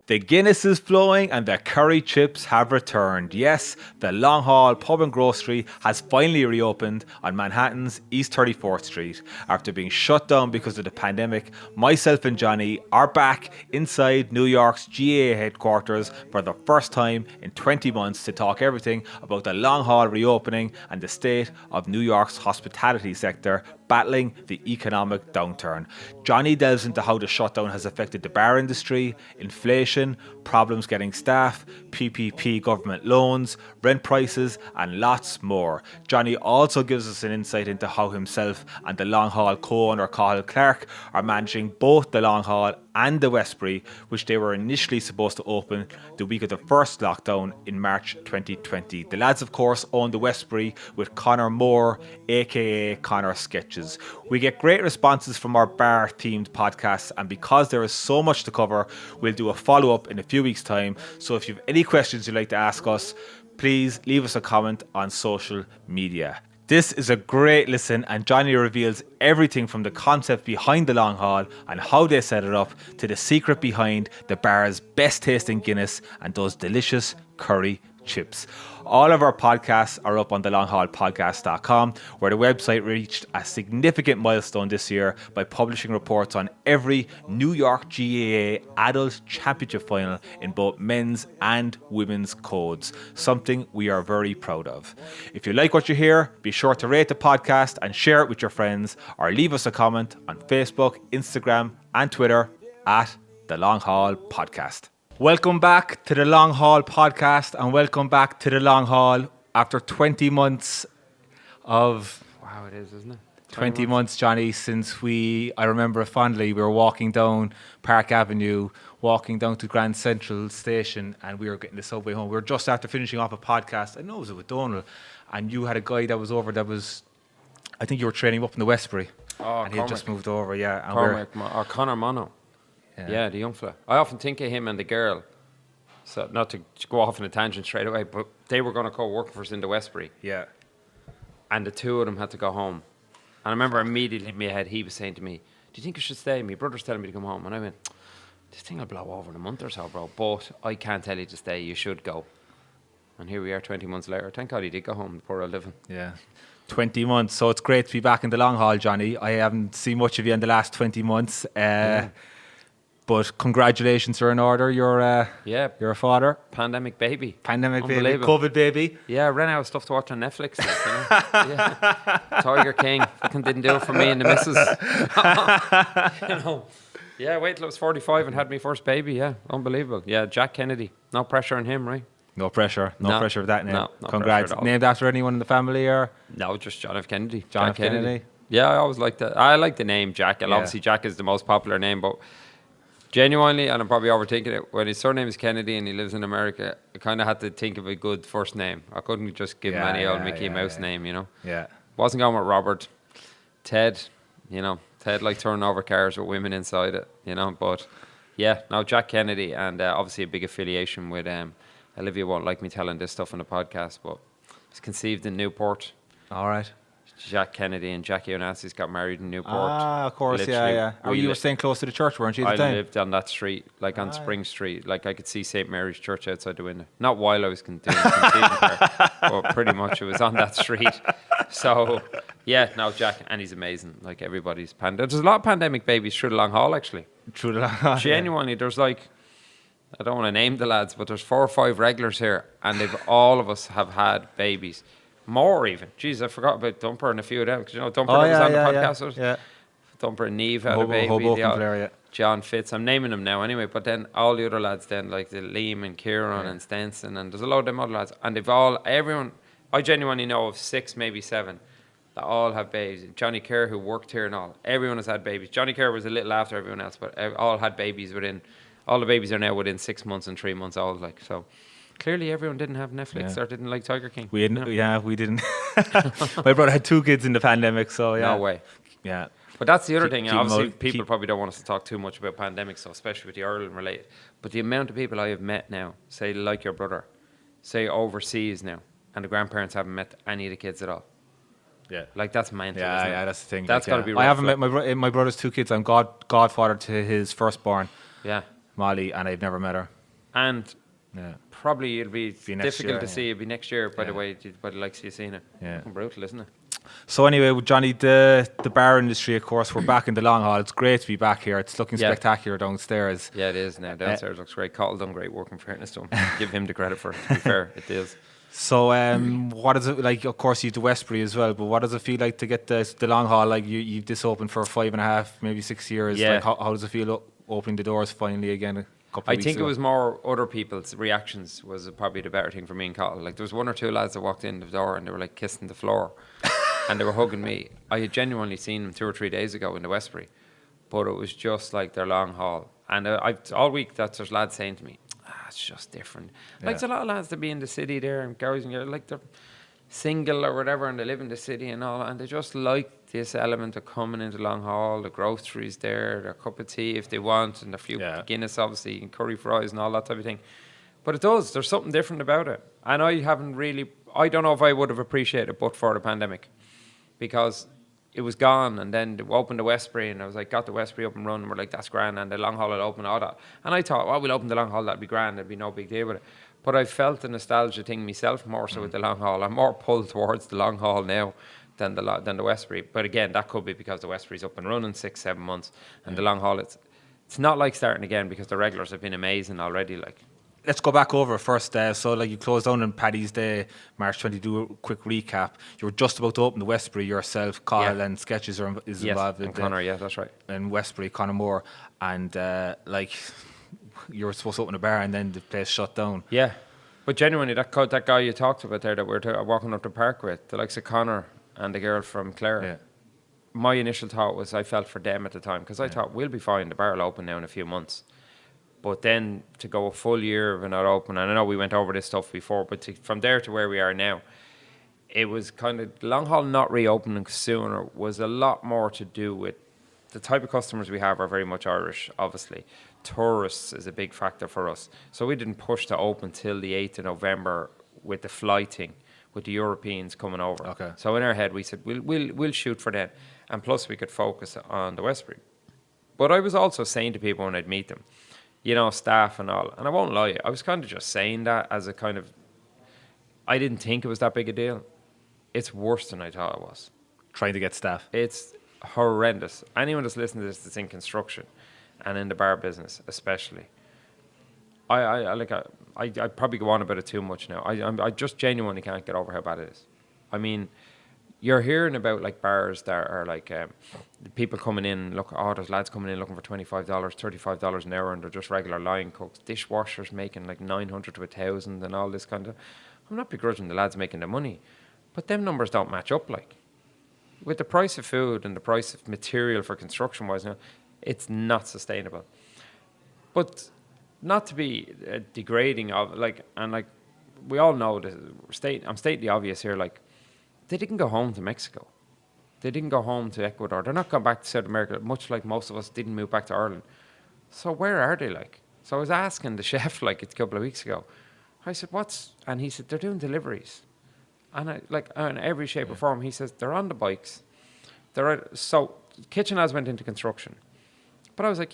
The Guinness is flowing and the curry chips have returned. Yes, the Long Hall Pub and Grocery has finally reopened on Manhattan's East 34th Street. After being shut down because of the pandemic, myself and Johnny are back inside New York's GAA headquarters for the first time in 20 months to talk everything about the Long Hall reopening and the state of New York's hospitality sector battling the economic downturn. Johnny delves into how the shutdown has affected the bar industry, inflation, problems getting staff, PPP government loans, rent prices, and lots more. Johnny also gives us an insight into how himself and the Long Hall co-owner Cathal Clarke are managing both the Long Hall and the Westbury, which they were initially supposed to open the week of the first lockdown in March 2020. The lads, of course, own the Westbury with Conor Moore, aka Conor Sketches. We get great responses from our bar-themed podcasts, and because there is so much to cover, we'll do a follow-up in a few weeks' time. So if you have any questions you'd like to ask us, please leave us a comment on social media. This is a great listen, and Johnny reveals everything from the concept behind the Long Hall and how they set it up to the secret behind the bar's best tasting Guinness and those delicious curry chips. All of our podcasts are up on the longhallpodcast.com, where the website reached a significant milestone this year by publishing reports on every New York GAA Adult Championship final in both men's and women's codes, something we are very proud of. If you like what you hear, be sure to rate the podcast and share it with your friends, or leave us a comment on Facebook, Instagram and Twitter at the Long Hall Podcast. Welcome back to the Long Hall Podcast, and welcome back to the Long Hall after 20 months of... Wow, it is, isn't it? 20 months, Johnny, since I remember it fondly, we were walking down Park Avenue, walking down to Grand Central Station, and we were getting the subway home. We were just after finishing off a podcast, I know it was with Donald, and you had a guy that was over I think you were training up in the Westbury. Oh, and he had just moved over, yeah. And or Conor Moore. Yeah, the young fella. I often think of him and the girl. So not to go off on a tangent straight away, but they were going to go work for us in the Westbury. Yeah. And the two of them had to go home. And I remember immediately in my head, he was saying to me, "Do you think I should stay?" My brother's telling me to come home. And I went, "This thing will blow over in a month or so, bro. But I can't tell you to stay. You should go." And here we are 20 months later. Thank God he did go home, the poor old living. Yeah. 20 months. So it's great to be back in the Long Hall, Johnny. I haven't seen much of you in the last 20 months. But congratulations are in order. You're a father. Pandemic baby. COVID baby. Yeah, I ran out of stuff to watch on Netflix. Yeah. Tiger King. Fucking didn't do it for me and the missus. Yeah, wait till I was 45 and had my first baby. Yeah, unbelievable. Yeah, Jack Kennedy. No pressure on him, right? No pressure. No pressure of that name. No Congrats. Named after anyone in the family or? No, just John F. Kennedy. John F. Kennedy. Yeah, I always liked that. I like the name Jack. And obviously Jack is the most popular name, but genuinely, and I'm probably overthinking it, when his surname is Kennedy and he lives in America, I kind of had to think of a good first name. I couldn't just give him any old Mickey Mouse name, you know? Yeah. Wasn't going with Robert. Ted, Ted like turning over cars with women inside it, But yeah, no, Jack Kennedy, and obviously a big affiliation with, Olivia won't like me telling this stuff on the podcast, but it's conceived in Newport. All right. Jack Kennedy and Jackie Onassis got married in Newport. Ah, of course, yeah. Oh, you were staying close to the church, weren't you, at the time? I lived on that street, like on Spring Street. Like I could see St. Mary's Church outside the window. Not while I was doing conceiving there, but pretty much it was on that street. So, yeah, no, Jack, and he's amazing. Like everybody's There's a lot of pandemic babies through the Long Hall, actually. Through the Long Hall, genuinely, there's like, I don't want to name the lads, but there's 4 or 5 regulars here, and all of us have had babies. More even. Jeez, I forgot about Dumper and a few of them. Because Dumper was on the podcast. Yeah. Dumper and Neve had a baby. John Fitz. I'm naming them now anyway. But then all the other lads then, like the Liam and Kieran and Stenson, and there's a lot of them other lads. And everyone, I genuinely know of 6, maybe 7, that all have babies. Johnny Kerr, who worked here and all, everyone has had babies. Johnny Kerr was a little after everyone else, but all had babies all the babies are now within 6 months and 3 months old. Like, so clearly everyone didn't have Netflix or didn't like Tiger King. We didn't. Yeah, we didn't. My brother had 2 kids in the pandemic, so yeah. No way. Yeah. But that's the other thing. Obviously, people probably don't want us to talk too much about pandemics, so especially with the Ireland related. But the amount of people I have met now, say like your brother, say overseas now, and the grandparents haven't met any of the kids at all. Yeah. Like, that's mental, isn't it? Yeah, that's the thing. That's got to be rough. I haven't met my brother's 2 kids. I'm godfather to his firstborn. Yeah. Molly, and I've never met her. And probably it'll be difficult to see. It'll be next year, by the way, but like you've seen it. Yeah. Brutal, isn't it? So anyway, Johnny, the bar industry, of course, we're back in the Long Hall. It's great to be back here. It's looking spectacular downstairs. Yeah, it is now. Downstairs looks great. Cathal done great work, in fairness to him. Give him the credit for it, to be fair. It is. So what is it like? Of course, you have the Westbury as well, but what does it feel like to get the Long Hall? Like you've this open for 5.5, maybe 6 years. Yeah. Like how does it feel opening the doors finally again? I think it was more other people's reactions was probably the better thing for me and Cathal. Like there was one or two lads that walked in the door and they were like kissing the floor. And they were hugging me. I had genuinely seen them 2 or 3 days ago in the Westbury, but it was just like their Long Hall. And all week there's lads saying to me, it's just different. Like there's a lot of lads that be in the city there and girls and like they're single or whatever and they live in the city and all, and they just like this element of coming into Long Hall, the groceries there, their cup of tea if they want, and a few Guinness obviously and curry fries and all that type of thing. But there's something different about it. And I don't know if I would have appreciated it but for the pandemic. Because it was gone, and then we opened the Westbury, and I was like, got the Westbury up and running, and we're like, that's grand, and the Long Hall will open, all that. And I thought, well, we'll open the Long Hall, that'd be grand, there'd be no big deal with it. But I felt the nostalgia thing myself more so with the Long Hall. I'm more pulled towards the Long Hall now than the Westbury. But again, that could be because the Westbury's up and running 6-7 months, and the Long Hall, it's not like starting again because the regulars have been amazing already, like. Let's go back over first. So, like you closed down on Paddy's Day, March 20. Do a quick recap. You were just about to open the Westbury yourself. Cathal and Sketches is involved. And Conor, that's right. And Westbury, Conor Moore, and you were supposed to open a bar, and then the place shut down. Yeah, but genuinely, that guy you talked about there that we were walking up the park with, the likes of Conor and the girl from Clare. Yeah. My initial thought was I felt for them at the time because I thought we'll be fine. The bar will open now in a few months. But then to go a full year of it not open, and I know we went over this stuff before, but from there to where we are now, it was kind of Long Hall not reopening sooner was a lot more to do with the type of customers we have are very much Irish, obviously. Tourists is a big factor for us. So we didn't push to open till the 8th of November with the flighting, with the Europeans coming over. Okay. So in our head we said we'll shoot for them, and plus we could focus on the Westbury. But I was also saying to people when I'd meet them, you know, staff and all. And I won't lie, I was kind of just saying that as a kind of, I didn't think it was that big a deal. It's worse than I thought it was. Trying to get staff. It's horrendous. Anyone that's listening to this that's in construction and in the bar business especially, I probably go on about it too much now. I just genuinely can't get over how bad it is. I mean, you're hearing about like bars that are like people coming in, there's lads coming in looking for $25, $35 an hour, and they're just regular line cooks. Dishwashers making like 900 to 1,000 and all this kind of. I'm not begrudging the lads making the money, but them numbers don't match up. Like with the price of food and the price of material for construction wise now, it's not sustainable. But not to be degrading of we all know I'm stating the obvious here, like. They didn't go home to Mexico. They didn't go home to Ecuador. They're not going back to South America, much like most of us didn't move back to Ireland. So where are they like? So I was asking the chef like a couple of weeks ago. I said, and he said, they're doing deliveries. And I in every shape or form, he says, they're on the bikes. So kitchen lads went into construction. But I was like,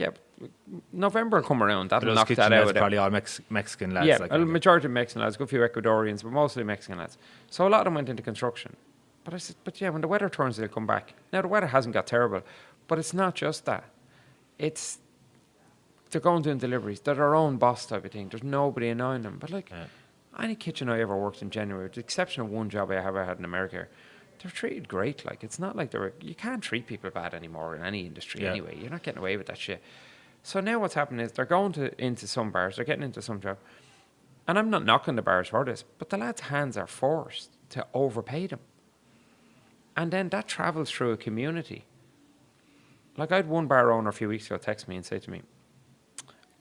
November will come around. That'll knock that out. Probably all Mexican lads. Yeah, a majority of Mexican lads, a good few Ecuadorians, but mostly Mexican lads. So a lot of them went into construction. But I said, when the weather turns, they'll come back. Now, the weather hasn't got terrible, but it's not just that. They're going doing deliveries. They're their own boss type of thing. There's nobody annoying them. But any kitchen I ever worked in January, with the exception of one job I ever had in America, they're treated great. Like, it's not like you can't treat people bad anymore in any industry anyway. You're not getting away with that shit. So now what's happening is they're going into some bars, they're getting into some job. And I'm not knocking the bars for this, but the lads' hands are forced to overpay them. And then that travels through a community. Like I had one bar owner a few weeks ago text me and say to me,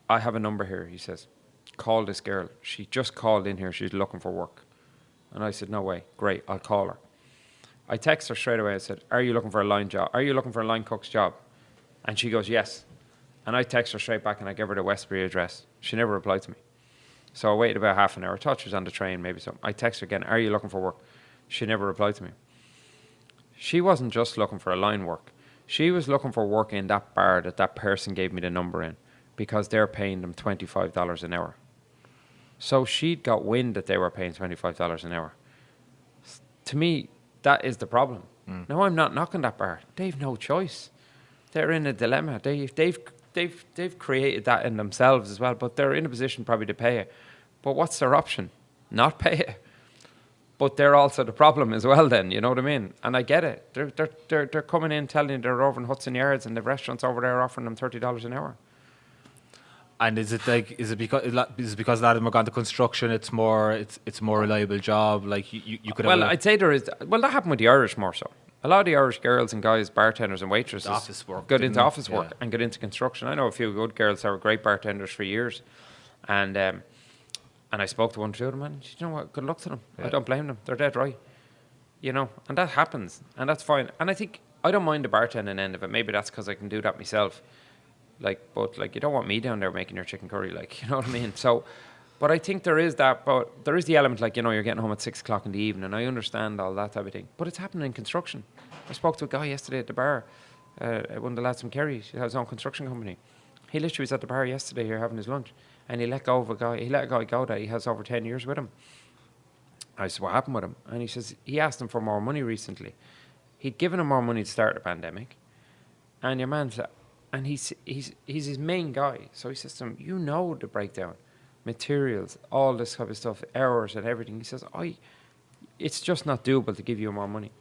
I have a number here, he says, call this girl. She just called in here, she's looking for work. And I said, no way, great, I'll call her. I text her straight away, I said, are you looking for a line job? Are you looking for a line cook's job? And she goes, yes. And I text her straight back and I give her the Westbury address. She never replied to me. So I waited about half an hour. I thought she was on the train, maybe something. I text her again, are you looking for work? She never replied to me. She wasn't just looking for a line work. She was looking for work in that bar that person gave me the number in because they're paying them $25 an hour. So she'd got wind that they were paying $25 an hour. To me, that is the problem. Now, I'm not knocking that bar. They've no choice. They're in a dilemma. They've created that in themselves as well, but they're in a position probably to pay it. But what's their option? Not pay it. But they're also the problem as well then, you know what I mean? And I get it. They're coming in telling you they're over in Hudson Yards and the restaurants over there offering them $30 an hour. And is it because a lot of them are gone to construction? It's more reliable job. Like you could. Well, I'd say there is. Well, that happened with the Irish more so. A lot of the Irish girls and guys, bartenders and waitresses, office work, got into office work and got into construction. I know a few good girls that were great bartenders for years, and I spoke to one or two of them, and you know what? Good luck to them. I don't blame them. They're dead right. You know, and that happens, and that's fine. And I think I don't mind the bartending end of it. Maybe that's because I can do that myself. But you don't want me down there making your chicken curry, you know what I mean? So, but I think there is that, but there is the element, you're getting home at 6 o'clock in the evening, and I understand all that type of thing. But it's happening in construction. I spoke to a guy yesterday at the bar, one of the lads from Kerry, he has his own construction company. He literally was at the bar yesterday here having his lunch, and he let a guy go that he has over 10 years with him. I said, what happened with him? And he says, he asked him for more money recently. He'd given him more money to start the pandemic, and your man said, and he's his main guy. So he says to him, you know the breakdown, materials, all this type of stuff, hours and everything. He says, it's just not doable to give you more money.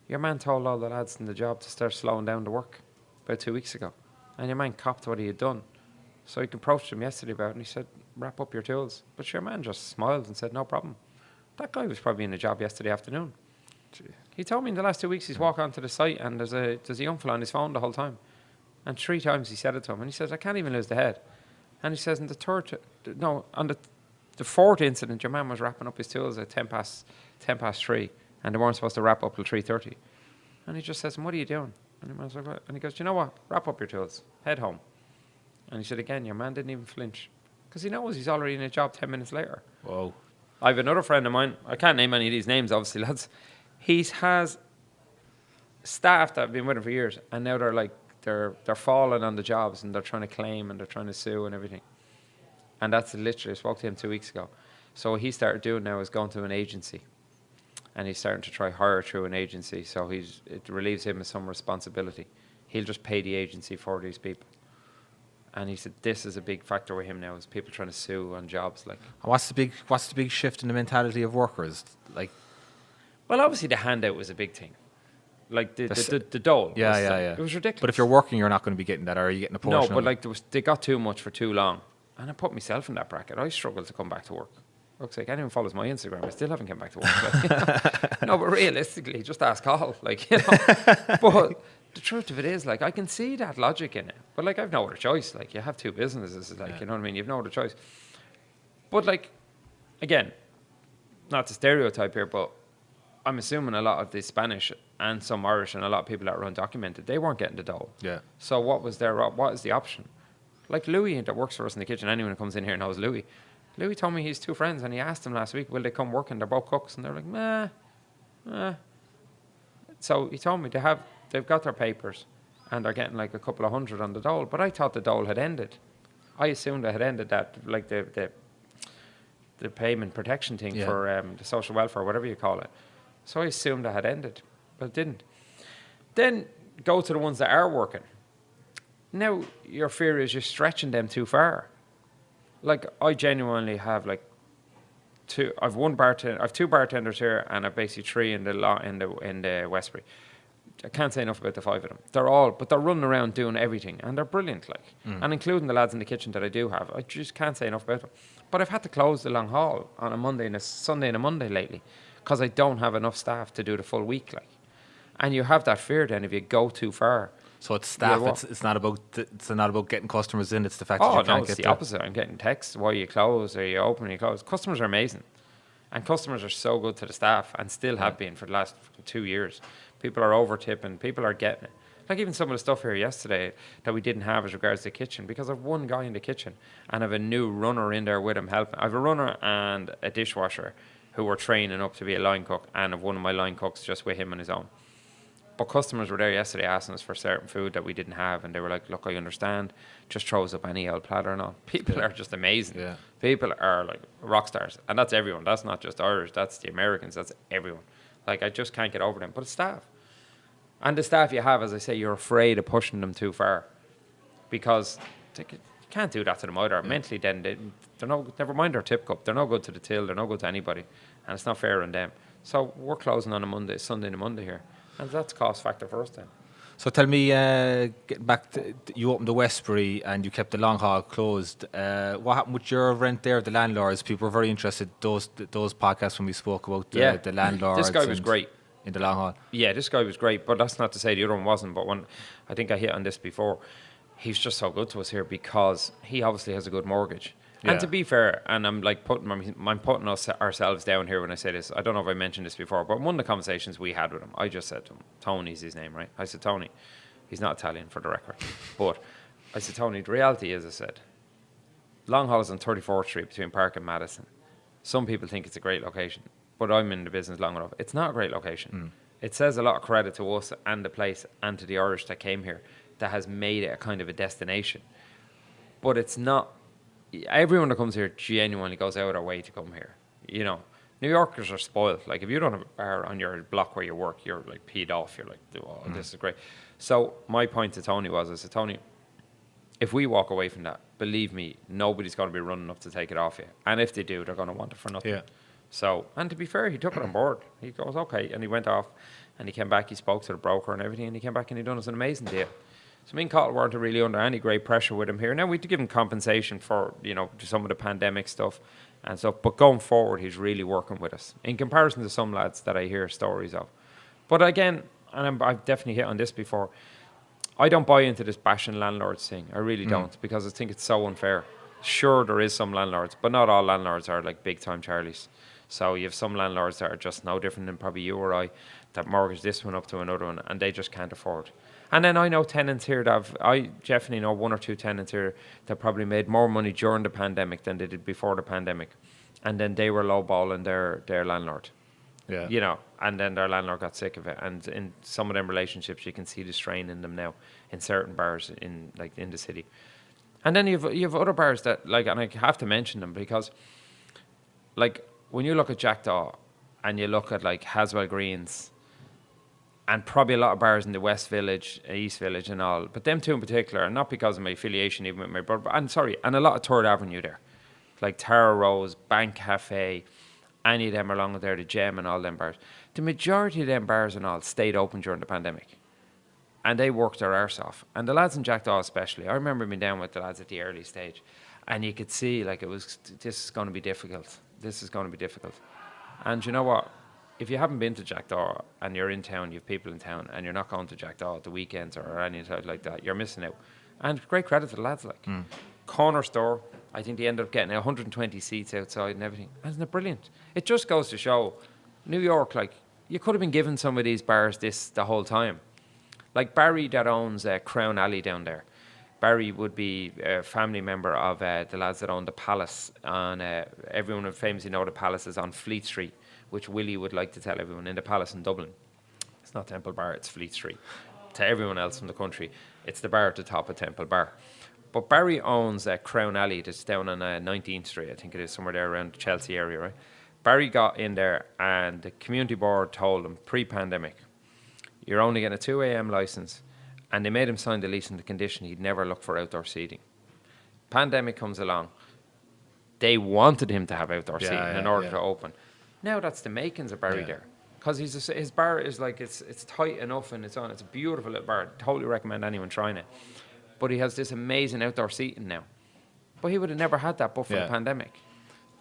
Your man told all the lads in the job to start slowing down the work about 2 weeks ago. And your man copped what he had done. So he approached him yesterday about it, and he said, wrap up your tools. But your man just smiled and said, no problem. That guy was probably in a job yesterday afternoon. Gee. He told me in the last 2 weeks he's walked onto the site and there's a young fella on his phone the whole time. And 3 times he said it to him. And he says, I can't even lose the head. And he says, on the fourth incident, your man was wrapping up his tools at 10 past 3. And they weren't supposed to wrap up till 3:30. And he just says, what are you doing? And the man's like, what? And he goes, you know what? Wrap up your tools. Head home. And he said, again, your man didn't even flinch. Because he knows he's already in a job 10 minutes later. Whoa. I have another friend of mine. I can't name any of these names, obviously, lads. He has staff that have been with him for years. And now they're falling on the jobs and they're trying to claim and they're trying to sue and everything. And that's literally, I spoke to him 2 weeks ago. So what he started doing now is going to an agency. And he's starting to try hire through an agency. So it relieves him of some responsibility. He'll just pay the agency for these people. And he said this is a big factor with him now, is people trying to sue on jobs. And what's the big shift in the mentality of workers? Well, obviously the handout was a big thing. The dole. Yeah. It was ridiculous. But if you're working, you're not going to be getting that, or are you getting a portion? No, but they got too much for too long. And I put myself in that bracket. I struggled to come back to work. Looks like anyone follows my Instagram, I still haven't come back to work. No, but realistically, just ask Cathal. But the truth of it is, I can see that logic in it. But, I've no other choice. You have 2 businesses, you know what I mean? You've no other choice. But, again, not to stereotype here, but I'm assuming a lot of the Spanish and some Irish and a lot of people that were undocumented, they weren't getting the dole. Yeah. So what is the option? Louis that works for us in the kitchen, anyone who comes in here knows Louis. Louis told me he's 2 friends, and he asked them last week, will they come work? And they're both cooks, and they're like, meh. So he told me they've got their papers, and they're getting a couple of hundred on the dole. But I thought the dole had ended. I assumed it had ended, that the payment protection thing for the social welfare, whatever you call it. So I assumed it had ended, but it didn't. Then go to the ones that are working. Now your fear is you're stretching them too far. I genuinely have I've 2 bartenders here, and I've basically 3 in the Westbury. I can't say enough about the 5 of them. They're running around doing everything, and they're brilliant, and including the lads in the kitchen that I do have. I just can't say enough about them. But I've had to close the Long Hall on a Monday and a Sunday and a Monday lately, because I don't have enough staff to do the full week, And you have that fear then if you go too far. So it's staff. It's not about getting customers in. It's the fact that you can't it's the opposite. I'm getting texts. Why you close? Or you open? Or you close? Customers are amazing, and customers are so good to the staff, and still have been for the last 2 years. People are over tipping. People are getting it. Even some of the stuff here yesterday that we didn't have as regards to the kitchen, because I've 1 guy in the kitchen and I've a new runner in there with him helping. I've a runner and a dishwasher who are training up to be a line cook, and I've one of my line cooks just with him on his own. But customers were there yesterday asking us for certain food that we didn't have, and they were like, "Look, I understand. Just throw us up any old platter and all." People are just amazing. Yeah. People are like rock stars, and that's everyone. That's not just Irish. That's the Americans. That's everyone. Like, I just can't get over them. But it's staff, and the staff you have, as I say, you're afraid of pushing them too far, because you can't do that to them either. Mentally, then they're no. Never mind their tip cup. They're no good to the till. They're no good to anybody, and it's not fair on them. So we're closing on a Sunday and a Monday here. And that's cost factor for us then. So tell me, getting back to, you opened the Westbury and you kept the Long Hall closed. What happened with your rent there, the landlords? People were very interested, those podcasts when we spoke about the landlords. This guy was great. In the Long Hall. Yeah, this guy was great, but that's not to say the other one wasn't. But when I think I hit on this before, he's just so good to us here because he obviously has a good mortgage. Yeah. And to be fair, and I'm like putting ourselves down here when I say this. I don't know if I mentioned this before, but one of the conversations we had with him, I just said to him, Tony's his name, right? I said, Tony, he's not Italian for the record, but I said, Tony, the reality is, I said, Long Hall is on 34th Street between Park and Madison. Some people think it's a great location, but I'm in the business long enough. It's not a great location. It says a lot of credit to us and the place and to the Irish that came here that has made it a kind of a destination. But it's not. Everyone that comes here genuinely goes out of their way to come here. You know, New Yorkers are spoiled. Like, if you don't have a bar on your block where you work, you're like peed off. You're like, oh, this is great. So my point to Tony was, I said, Tony, if we walk away from that, believe me, nobody's going to be running up to take it off you. And if they do, they're going to want it for nothing. Yeah. So, and to be fair, he took it on board. He goes, okay. And he went off and he came back. He spoke to the broker and everything. And he came back and he done us an amazing deal. So me and Cathal weren't really under any great pressure with him here. Now, we had to give him compensation for, you know, some of the pandemic stuff and stuff. But going forward, he's really working with us in comparison to some lads that I hear stories of. But again, and I've definitely hit on this before, I don't buy into this bashing landlords thing. I really don't, because I think it's so unfair. Sure, there is some landlords, but not all landlords are like big-time Charlies. So you have some landlords that are just no different than probably you or I, that mortgage this one up to another one, and they just can't afford. And then I know tenants here I definitely know one or two tenants here that probably made more money during the pandemic than they did before the pandemic. And then they were lowballing their landlord. Yeah. You know, and then their landlord got sick of it. And in some of them relationships, you can see the strain in them now in certain bars in the city. And then you have other bars that, like, and I have to mention them because, like, when you look at Jackdaw and you look at like Haswell Greens, and probably a lot of bars in the West Village, East Village and all. But them two in particular, and not because of my affiliation even with my brother, and a lot of Third Avenue there. Like Tara Rose, Bank Cafe, any of them along there, the Gem and all them bars. The majority of them bars and all stayed open during the pandemic. And they worked their arse off. And the lads in Jackdaw especially, I remember being down with the lads at the early stage. And you could see, like, this is going to be difficult. This is going to be difficult. And you know what? If you haven't been to Jackdaw and you're in town, you have people in town, and you're not going to Jackdaw at the weekends or anything like that, you're missing out. And great credit to the lads, like. Corner store, I think they ended up getting 120 seats outside and everything. Isn't it brilliant? It just goes to show, New York, like, you could have been given some of these bars this the whole time. Like Barry that owns Crown Alley down there. Barry would be a family member of the lads that own the Palace. On everyone would famously know the Palace is on Fleet Street, which Willie would like to tell everyone, in the Palace in Dublin. It's not Temple Bar, it's Fleet Street. To everyone else from the country, it's the bar at the top of Temple Bar. But Barry owns Crown Alley that's down on 19th Street, I think it is, somewhere there around the Chelsea area, right? Barry got in there and the community board told him, pre-pandemic, you're only getting a 2 a.m. licence, and they made him sign the lease on the condition he'd never look for outdoor seating. Pandemic comes along. They wanted him to have outdoor seating in order to open. Now that's the makings of Barry there, because his bar is like it's tight enough and it's a beautiful little bar. Totally recommend anyone trying it. But he has this amazing outdoor seating now. But he would have never had that but for the pandemic,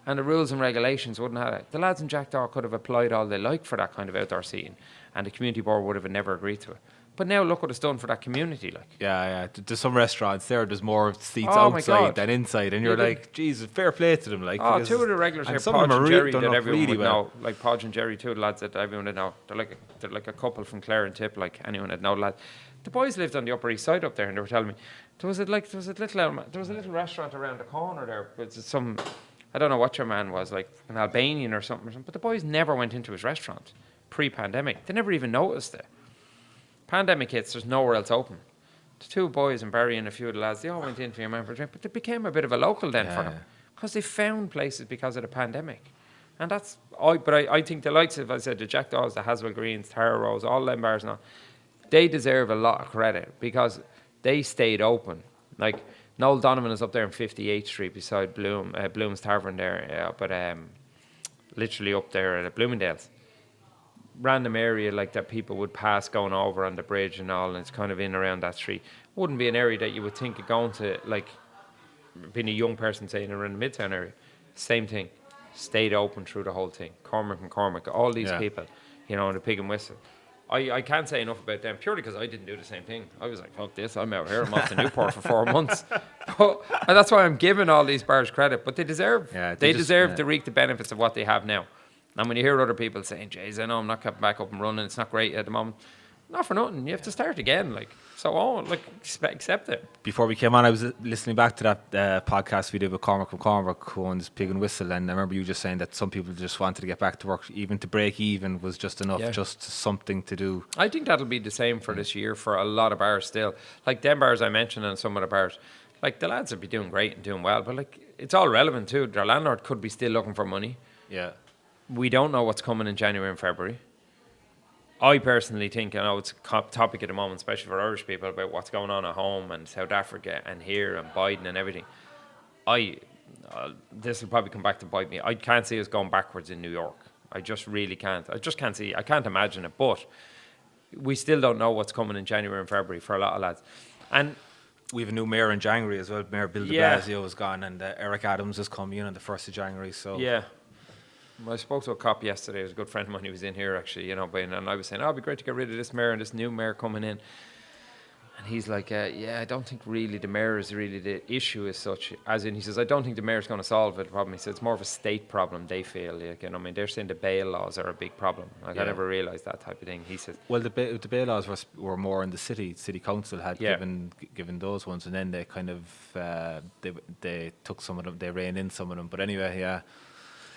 and the rules and regulations wouldn't have it. The lads in Jackdaw could have applied all they like for that kind of outdoor seating, and the community board would have never agreed to it. But now look what it's done for that community, like. Yeah. There's some restaurants there's more seats outside than inside, and you're like, Jesus, fair play to them, like. Oh, two of the regulars here, Podge and Jerry, that everyone would know, like Podge and Jerry, two of the lads that everyone would know. They're like a couple from Clare and Tip, like anyone would know, lads. The boys lived on the Upper East Side up there, and they were telling me there was a little restaurant around the corner there, but some, I don't know what your man was, like an Albanian or something. But the boys never went into his restaurant pre-pandemic. They never even noticed it. Pandemic hits, there's nowhere else open. The two boys and Barry and a few of the lads, they all went in for your man for a drink, but they became a bit of a local then for them because they found places because of the pandemic. And that's, I think the likes of, I said, the Jack Dawes, the Haswell Greens, Tara Rose, all them bars now, they deserve a lot of credit because they stayed open. Like, Noel Donovan is up there on 58th Street beside Bloom's Tavern there, but literally up there at Bloomingdale's. Random area like that people would pass going over on the bridge and all, and it's kind of in around that street. Wouldn't be an area that you would think of going to, like, being a young person saying around the Midtown area. Same thing. Stayed open through the whole thing. Cormac and Cormac, all these people, you know, the Pig and Whistle. I can't say enough about them purely because I didn't do the same thing. I was like, fuck this, I'm out here, I'm off to Newport for 4 months. But, and that's why I'm giving all these bars credit, but they deserve they deserve to reap the benefits of what they have now. And when you hear other people saying, "Jeez, I know I'm not getting back up and running, it's not great at the moment," not for nothing. You have to start again, like. So, accept it. Before we came on, I was listening back to that podcast we did with Cormac and Cormac, who owns Pig and Whistle, and I remember you just saying that some people just wanted to get back to work, even to break even was just enough, just something to do. I think that'll be the same for this year for a lot of bars still. Like them bars I mentioned and some of the bars, like the lads will be doing great and doing well, but like it's all relevant too. Their landlord could be still looking for money. Yeah. We don't know what's coming in January and February. I personally think, I know it's a topic at the moment, especially for Irish people, about what's going on at home and South Africa and here and Biden and everything. This will probably come back to bite me. I can't see us going backwards in New York. I just really can't. I just can't see. I can't imagine it. But we still don't know what's coming in January and February for a lot of lads. And we have a new mayor in January as well. Mayor Bill de Blasio is gone, and Eric Adams is coming in on the 1st of January. So yeah. I spoke to a cop yesterday. It was a good friend of mine. He was in here actually, you know, and I was saying, it'd be great to get rid of this mayor and this new mayor coming in. And he's like, I don't think really the mayor is really the issue as such. As in, he says, I don't think the mayor's going to solve it. The problem, he says, it's more of a state problem. They feel, like, you know, I mean, they're saying the bail laws are a big problem. Like, I never realised that type of thing. He says, well, the bail laws were more in the city council had given those ones, and then they kind of they took some of them, they reined in some of them. But anyway,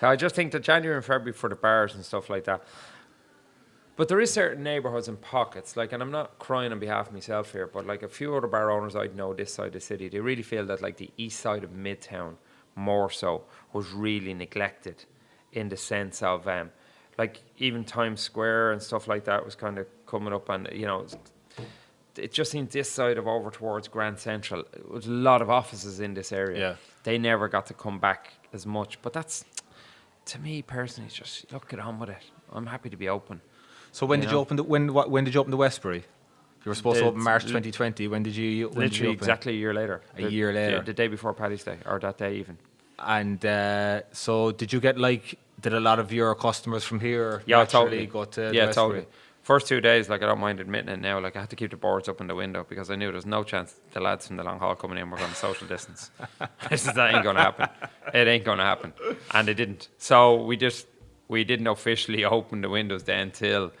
I just think that January and February for the bars and stuff like that. But there is certain neighbourhoods and pockets, like, and I'm not crying on behalf of myself here, but like a few other bar owners I know this side of the city, they really feel that like the east side of Midtown more so was really neglected in the sense of like even Times Square and stuff like that was kind of coming up, and you know it just seemed this side of over towards Grand Central, it was a lot of offices in this area. Yeah. They never got to come back as much, but that's, to me personally, just look, get on with it. I'm happy to be open. So when did you open when did you open the Westbury? You were supposed to open March 2020. When did you open? Literally exactly a year later. A year later. The day before Paddy's Day, or that day even. And so did you get did a lot of your customers from here totally go to the Westbury? Totally. First 2 days, like, I don't mind admitting it now, like, I had to keep the boards up in the window because I knew there's no chance the lads from the Long Hall coming in were going to social distance. That ain't going to happen. It ain't going to happen. And it didn't. So we didn't officially open the windows then till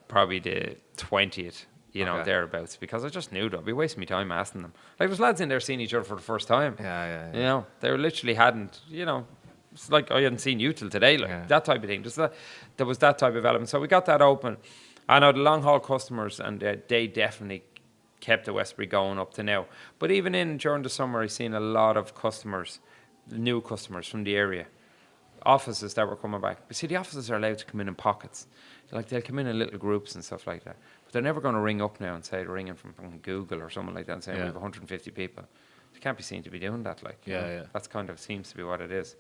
probably the 20th, thereabouts, because I just knew that I'd be wasting my time asking them. Like, there's lads in there seeing each other for the first time. Yeah. You know, they literally hadn't, it's like I hadn't seen you till today, like that type of thing. There was that type of element. So we got that open. I know the Long Haul customers, and they definitely kept the Westbury going up to now. But even during the summer, I've seen a lot of customers, new customers from the area, offices that were coming back. But see, the offices are allowed to come in pockets. Like, they'll come in little groups and stuff like that. But they're never going to ring up now and say they're ringing from Google or something like that and saying we have 150 people. They can't be seen to be doing that. Like, that's kind of seems to be what it is.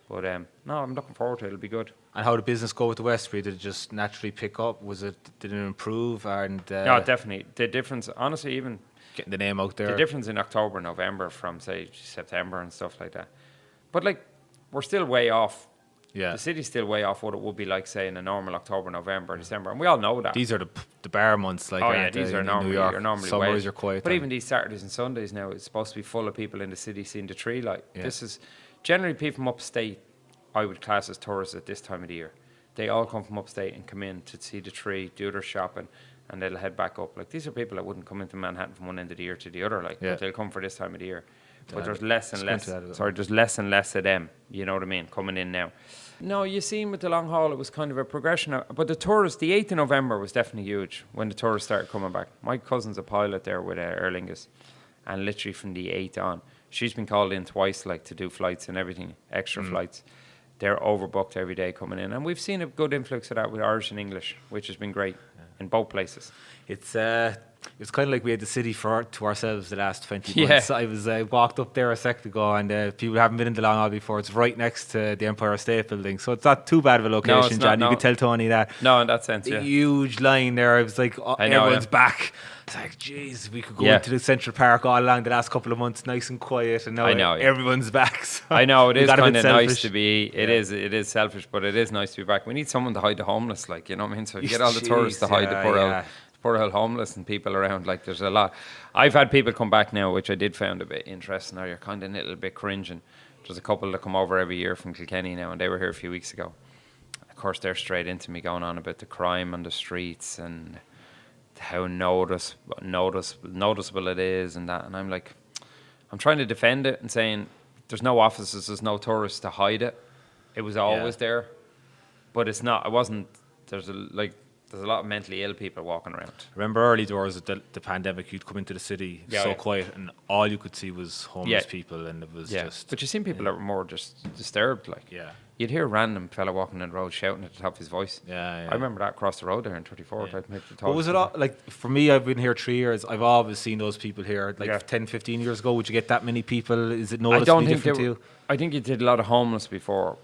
But no, I'm looking forward to it. It'll be good. And how did business go with the Westbury? Did it just naturally pick up? Did it improve? And no, definitely. The difference, honestly, even getting the name out there. The difference in October, November from, say, September and stuff like that. But like, we're still way off. Yeah. The city's still way off what it would be like, say, in a normal October, November, December, and we all know that. These are the bar months, like. These are normally Summers are quiet. But even these Saturdays and Sundays now, it's supposed to be full of people in the city seeing the tree. Like, this is generally people from upstate. I would class as tourists at this time of the year. They all come from upstate and come in to see the tree, do their shopping, and they'll head back up. Like, these are people that wouldn't come into Manhattan from one end of the year to the other, like, but they'll come for this time of the year. But there's less and less. There's less and less of them. You know what I mean? Coming in now. No, you seen with the Long Haul, it was kind of a progression. But the tourists, the 8th of November was definitely huge when the tourists started coming back. My cousin's a pilot there with Aer Lingus, and literally from the 8th on, she's been called in twice, like, to do flights and everything, extra flights. They're overbooked every day coming in. And we've seen a good influx of that with Irish and English, which has been great in both places. It's kind of like we had the city to ourselves the last 20 months. I walked up there a second ago, and people who haven't been in the Long Hall before. It's right next to the Empire State Building, so it's not too bad of a location, John. You could tell Tony that. No, in that sense, a huge line there. It was like everyone's back. It's like, geez, we could go into the Central Park all along the last couple of months, nice and quiet, and now everyone's back. So I know it is kind of nice to be. It is selfish, but it is nice to be back. We need someone to hide the homeless, like, you know what I mean. So you get all the tourists to hide the poor old homeless and people around. Like, there's a lot. I've had people come back now, which I did found a bit interesting. Now you're kind of a little bit cringing. There's a couple that come over every year from Kilkenny now, and they were here a few weeks ago. Of course, they're straight into me going on about the crime on the streets and how noticeable it is and that. And I'm like, I'm trying to defend it and saying there's no offices, there's no tourists to hide it. It was always there, but it's not. It wasn't. There's a lot of mentally ill people walking around. Remember early doors of the pandemic, you'd come into the city quiet, and all you could see was homeless people, and it was just. But you seen people that were more just disturbed, like. Yeah. You'd hear a random fella walking on the road shouting at the top of his voice. Yeah. I remember that across the road there in 34th. Yeah. What was it all, like, for me, I've been here 3 years. I've always seen those people here. Like 10, 15 years ago, would you get that many people? Is it noticeably different to you? I think you did a lot of homeless before,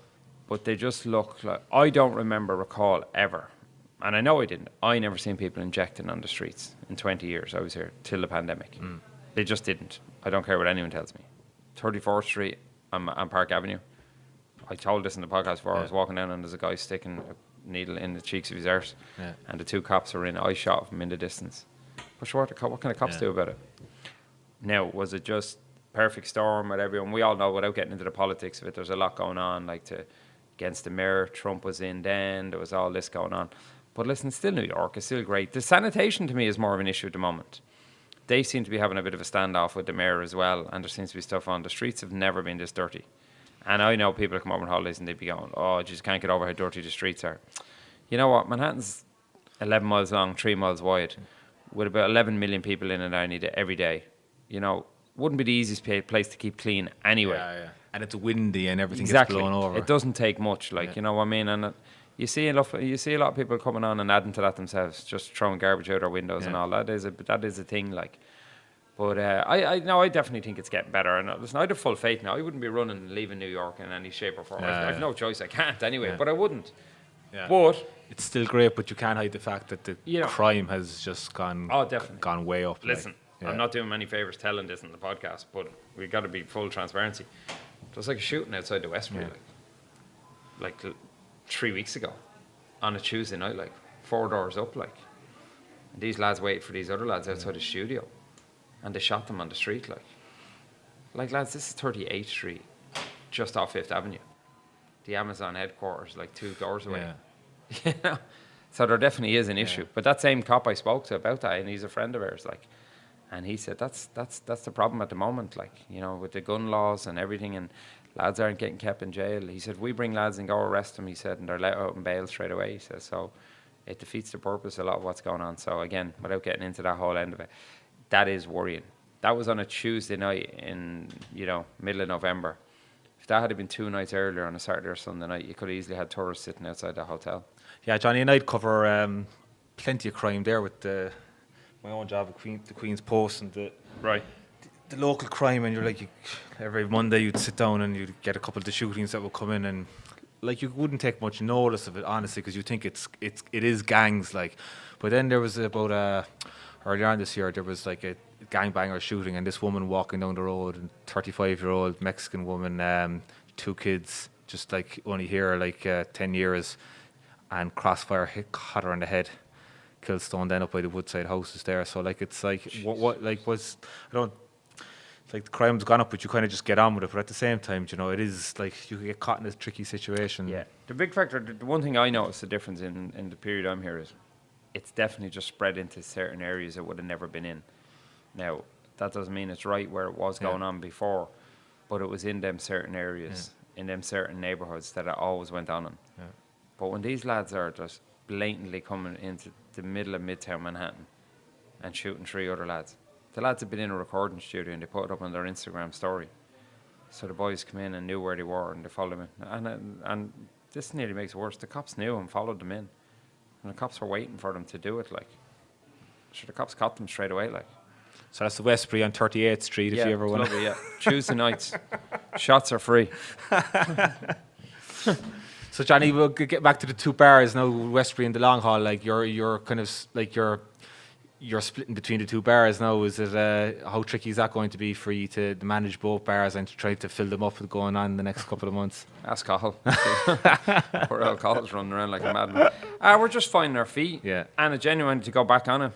but they just look like, I don't recall ever, and I know I didn't. I never seen people injecting on the streets in 20 years. I was here till the pandemic. They just didn't. I don't care what anyone tells me. 34th Street on Park Avenue. I told this in the podcast before. I was walking down and there's a guy sticking a needle in the cheeks of his arse, and the two cops are in eye shot of him in the distance. But sure, what can the cops do about it? Now, was it just perfect storm with everyone? We all know, without getting into the politics of it, there's a lot going on, like against the mayor. Trump was in then. There was all this going on. But listen, still New York is still great. The sanitation to me is more of an issue at the moment. They seem to be having a bit of a standoff with the mayor as well, and there seems to be stuff on. The streets have never been this dirty. And I know people come over on holidays and they'd be going, oh, you just can't get over how dirty the streets are. You know what? Manhattan's 11 miles long, 3 miles wide, with about 11 million people in and out every day. You know, wouldn't be the easiest place to keep clean anyway. Yeah. And it's windy and everything gets blown over. It doesn't take much, you know what I mean? And you see a lot of people coming on and adding to that themselves, just throwing garbage out our windows and all. That is a thing, like. But I definitely think it's getting better. And listen, I have full faith now. I wouldn't be running and leaving New York in any shape or form. I have no choice. I can't anyway, but I wouldn't. Yeah. But it's still great, but you can't hide the fact that the crime has just gone way up. Listen, I'm not doing many favours telling this in the podcast, but we've got to be full transparency. There was like a shooting outside the Westbury, like 3 weeks ago on a Tuesday night, like 4 doors up, like. And these lads waited for these other lads outside the studio. And they shot them on the street, like lads, this is 38th Street, just off 5th Avenue. The Amazon headquarters, like 2 doors away. Yeah. You know? So there definitely is an issue. But that same cop I spoke to about that, and he's a friend of ours, like, and he said that's the problem at the moment, like, you know, with the gun laws and everything, and lads aren't getting kept in jail. He said, we bring lads and go arrest them, he said, and they're let out on bail straight away. He says, so it defeats the purpose a lot of what's going on. So again, without getting into that whole end of it, that is worrying. That was on a Tuesday night in, middle of November. If that had been 2 nights earlier on a Saturday or Sunday night, you could have easily had tourists sitting outside the hotel. Yeah, Johnny and I'd cover plenty of crime there with my own job at the Queen's Post and the local crime. And you're like, every Monday you'd sit down and you'd get a couple of the shootings that would come in, and like you wouldn't take much notice of it, honestly, because you think it is gangs, like. But then there was about earlier on this year, there was like a gangbanger shooting, and this woman walking down the road, and 35-year-old Mexican woman, 2 kids, just like only here 10 years, and crossfire caught her on the head, killed, stoned, then up by the Woodside houses there. So like it's like the crime's gone up, but you kind of just get on with it. But at the same time, it is like you get caught in a tricky situation. Yeah, the big factor, the one thing I noticed the difference in the period I'm here is, it's definitely just spread into certain areas it would have never been in. Now, that doesn't mean it's right where it was going on before, but it was in them certain areas in them certain neighbourhoods that it always went on in. Yeah. But when these lads are just blatantly coming into the middle of Midtown Manhattan and shooting 3 other lads, the lads have been in a recording studio and they put it up on their Instagram story. So the boys come in and knew where they were and they followed them in. And this nearly makes it worse. The cops knew and followed them in. And the cops were waiting for them to do it, like. So the cops caught them straight away, like. So that's the Westbury on 38th Street, if you ever want to. Yeah, Tuesday nights. Shots are free. So Johnny, we'll get back to the 2 bars now, Westbury and the Long Hall. Like you're kind of like you're splitting between the 2 bars now. Is it how tricky is that going to be for you to manage both bars and to try to fill them up with going on in the next couple of months? Ask Cathal. Poor old Cahill's running around like a madman. We're just finding our feet. Yeah. And it's genuine to go back on it.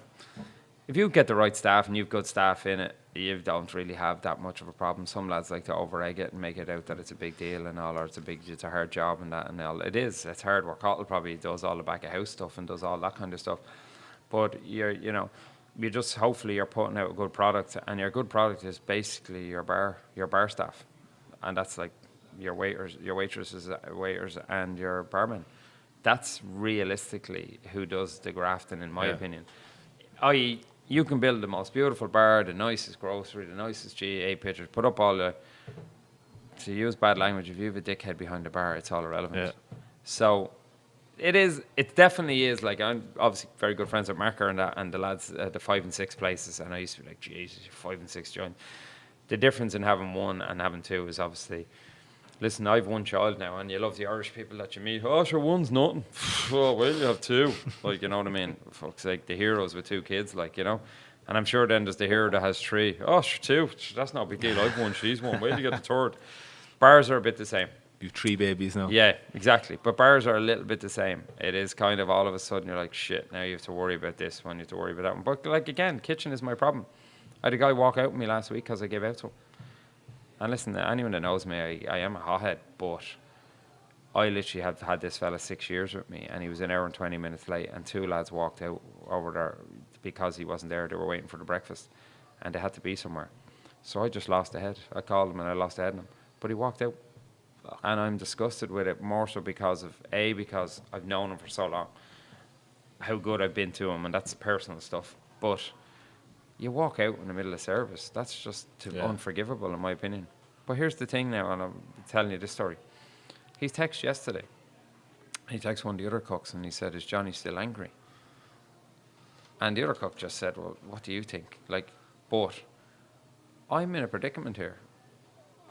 If you get the right staff and you've good staff in it, you don't really have that much of a problem. Some lads like to over-egg it and make it out that it's a big deal and all, or it's a hard job and that and all. It is. It's hard work. Cathal probably does all the back of house stuff and does all that kind of stuff. But you just hopefully you're putting out a good product, and your good product is basically your bar staff, and that's like your waiters, your waitresses, waiters, and your barmen. That's realistically who does the grafting, in my opinion. You can build the most beautiful bar, the nicest grocery, the nicest GA pictures, put up all the, to use bad language, if you have a dickhead behind the bar, it's all irrelevant. Yeah. So it definitely is, like, I'm obviously very good friends with Marker and the lads at the 5 and 6 places, and I used to be like, Jesus, 5 and 6 joint. The difference in having 1 and having 2 is obviously, listen, I've 1 child now, and you love the Irish people that you meet. Oh, sure, 1's nothing. Oh, well, you have 2. Like, you know what I mean? For fuck's sake, the heroes with 2 kids, like, you know. And I'm sure then there's the hero that has 3. Oh, sure, 2. That's not a big deal. I've 1, she's 1. Wait till you get the 3rd. Bars are a bit the same. You've 3 babies now. Yeah, exactly. But bars are a little bit the same. It is kind of all of a sudden you're like, shit, now you have to worry about this one, you have to worry about that one. But, like, again, kitchen is my problem. I had a guy walk out with me last week because I gave out to him. And listen, anyone that knows me, I am a hothead, but I literally have had this fella 6 years with me, and he was an hour and 20 minutes late, and 2 lads walked out over there because he wasn't there. They were waiting for the breakfast, and they had to be somewhere. So I just lost the head. I called him, and I lost the head on him. But he walked out, and I'm disgusted with it, more so because I've known him for so long, how good I've been to him, and that's personal stuff. But you walk out in the middle of service, that's just unforgivable in my opinion. But here's the thing now, and I'm telling you this story. He texted yesterday. He texted one of the other cooks and he said, is Johnny still angry? And the other cook just said, well, what do you think? Like, but I'm in a predicament here.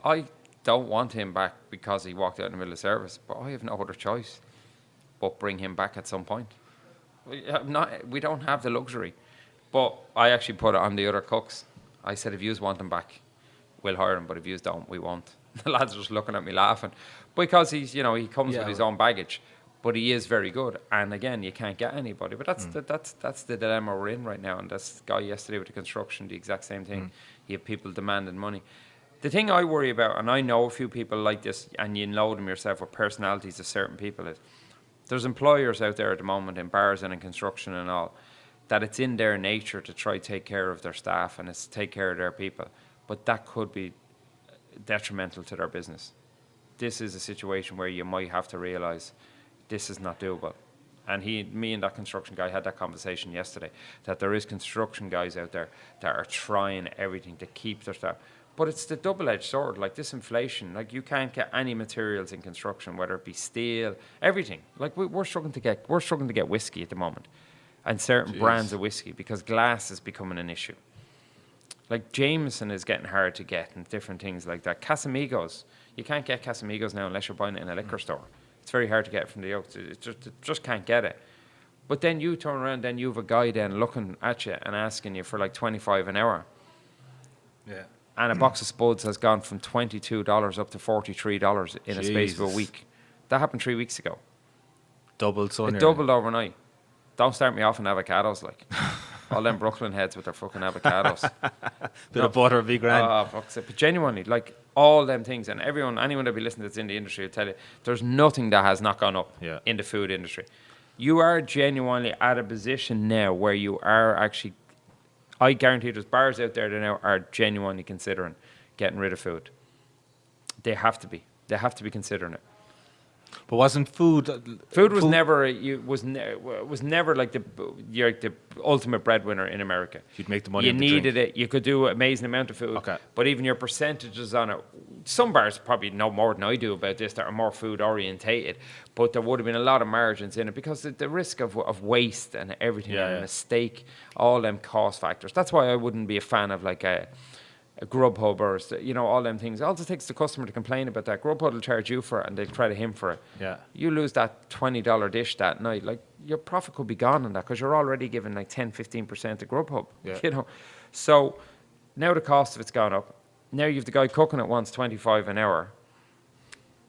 I don't want him back because he walked out in the middle of service, but I have no other choice but bring him back at some point. We don't have the luxury. But I actually put it on the other cooks. I said, if you want him back, we'll hire him, but if you don't, we won't. The lads are just looking at me laughing. Because he's, he comes with his own baggage, but he is very good. And again, you can't get anybody. But that's the dilemma we're in right now. And this guy yesterday with the construction, the exact same thing. You have people demanding money. The thing I worry about, and I know a few people like this, and you know them yourself with personalities of certain people, is there's employers out there at the moment in bars and in construction and all, that it's in their nature to try to take care of their staff and it's to take care of their people. But that could be detrimental to their business. This is a situation where you might have to realise this is not doable. And me and that construction guy had that conversation yesterday, that there is construction guys out there that are trying everything to keep their staff. But it's the double-edged sword, like this inflation. Like, you can't get any materials in construction, whether it be steel, everything. Like, we're struggling to get whiskey at the moment. And certain brands of whiskey, because glass is becoming an issue. Like Jameson is getting hard to get and different things like that. Casamigos, you can't get Casamigos now unless you're buying it in a liquor store. It's very hard to get it from the Oaks. It just can't get it. But then you turn around, then you have a guy then looking at you and asking you for like $25 an hour. Yeah. And a box of spuds has gone from $22 up to $43 in a space of a week. That happened 3 weeks ago. Doubled, son. It doubled overnight. Don't start me off on avocados, like. All them Brooklyn heads with their fucking avocados. Bit of butter would be grand. Oh, fuck's sake. But genuinely, like, all them things, and anyone that be listening that's in the industry will tell you, there's nothing that has not gone up in the food industry. You are genuinely at a position now where you are actually, I guarantee there's bars out there that now are genuinely considering getting rid of food. They have to be. They have to be considering it. But wasn't food? Food was never like the ultimate breadwinner in America. You'd make the money. You needed it. You could do an amazing amount of food. Okay. But even your percentages on it, some bars probably know more than I do about this that are more food orientated. But there would have been a lot of margins in it because the risk of waste and everything and a mistake, all them cost factors. That's why I wouldn't be a fan of like a Grubhub or all them things. It also takes the customer to complain about that. Grubhub will charge you for it and they'll credit him for it. Yeah. You lose that $20 dish that night, like your profit could be gone on that because you're already giving like 10-15% to Grubhub. Yeah. So now the cost of it's gone up. Now you've the guy cooking it wants $25 an hour,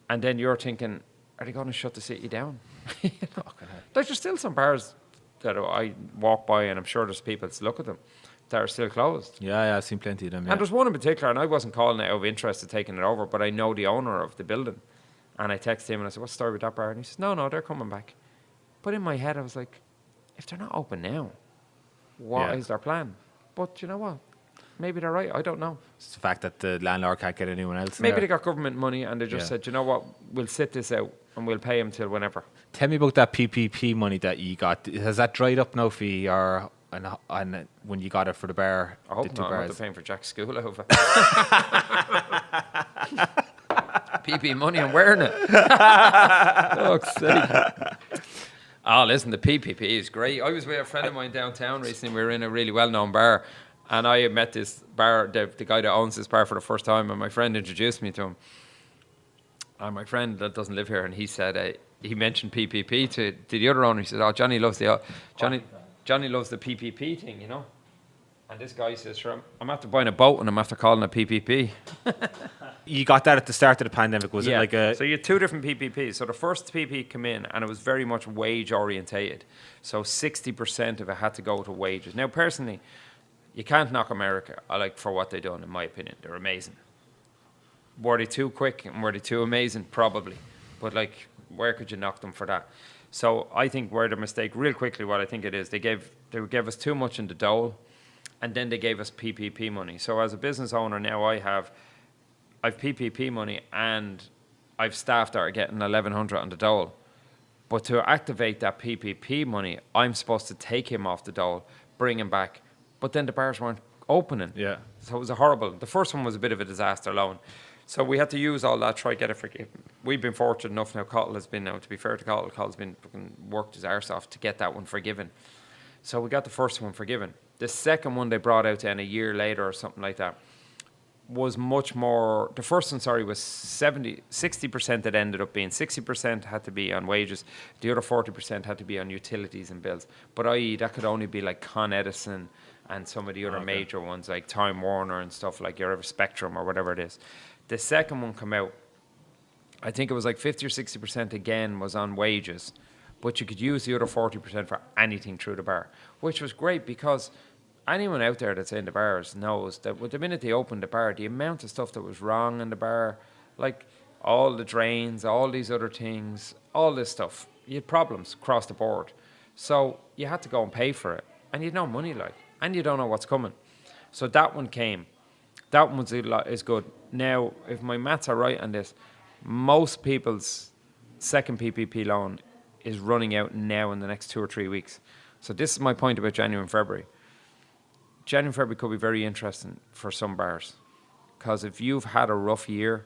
and then you're thinking, are they going to shut the city down? There's still some bars that I walk by and I'm sure there's people that look at them that are still closed. Yeah, I've seen plenty of them. Yeah. And there's one in particular, and I wasn't calling it out of interest in taking it over, but I know the owner of the building. And I texted him and I said, what's the story with that bar? And he says, no, they're coming back. But in my head, I was like, if they're not open now, what is their plan? But you know what? Maybe they're right. I don't know. It's the fact that the landlord can't get anyone else. Maybe they got government money and they just said, you know what? We'll sit this out and we'll pay him till whenever. Tell me about that PPP money that you got. Has that dried up now for you, or and when you got it for the bar? I hope not. I'm not paying for Jack's school over. PP money and wearing it. Fuck's sake. Oh, listen, the PPP is great. I was with a friend of mine downtown recently. We were in a really well-known bar, and I had met this bar, the guy that owns this bar for the first time, and my friend introduced me to him. And my friend that doesn't live here, and he said he mentioned PPP to the other owner. He said, "Oh, Johnny loves the PPP thing, you know." And this guy says, "Sure, I'm after buying a boat, and I'm after calling it PPP." You got that at the start of the pandemic, was it? Like a? So you had two different PPPs. So the first PPP came in, and it was very much wage orientated. So 60% of it had to go to wages. Now, personally, you can't knock America. For what they done, in my opinion, they're amazing. Were they too quick and were they too amazing? Probably. But where could you knock them for that? So I think where the mistake, real quickly, what I think it is, they gave us too much in the dole, and then they gave us PPP money. So as a business owner now, I've PPP money and I've staff that are getting 1,100 on the dole. But to activate that PPP money, I'm supposed to take him off the dole, bring him back. But then the bars weren't opening. Yeah. So it was the first one was a bit of a disaster alone. So we had to use all that, try to get it forgiven. We've been fortunate enough now, Cathal has been, now to be fair to Cathal's been worked his arse off to get that one forgiven. So we got the first one forgiven. The second one they brought out then a year later or something like that was much more, the first one, was 60% it ended up being. 60% had to be on wages. The other 40% had to be on utilities and bills. But i.e. that could only be like Con Edison and some of the other major ones like Time Warner and stuff like your Spectrum or whatever it is. The second one came out, I think it was like 50 or 60% again was on wages, but you could use the other 40% for anything through the bar, which was great because anyone out there that's in the bars knows that with the minute they opened the bar, the amount of stuff that was wrong in the bar, like all the drains, all these other things, all this stuff, you had problems across the board. So you had to go and pay for it, and you had no money and you don't know what's coming. So that one came. That one is good. Now, if my maths are right on this, most people's second PPP loan is running out now in the next 2 or 3 weeks. So this is my point about January and February. January and February could be very interesting for some bars. Because if you've had a rough year,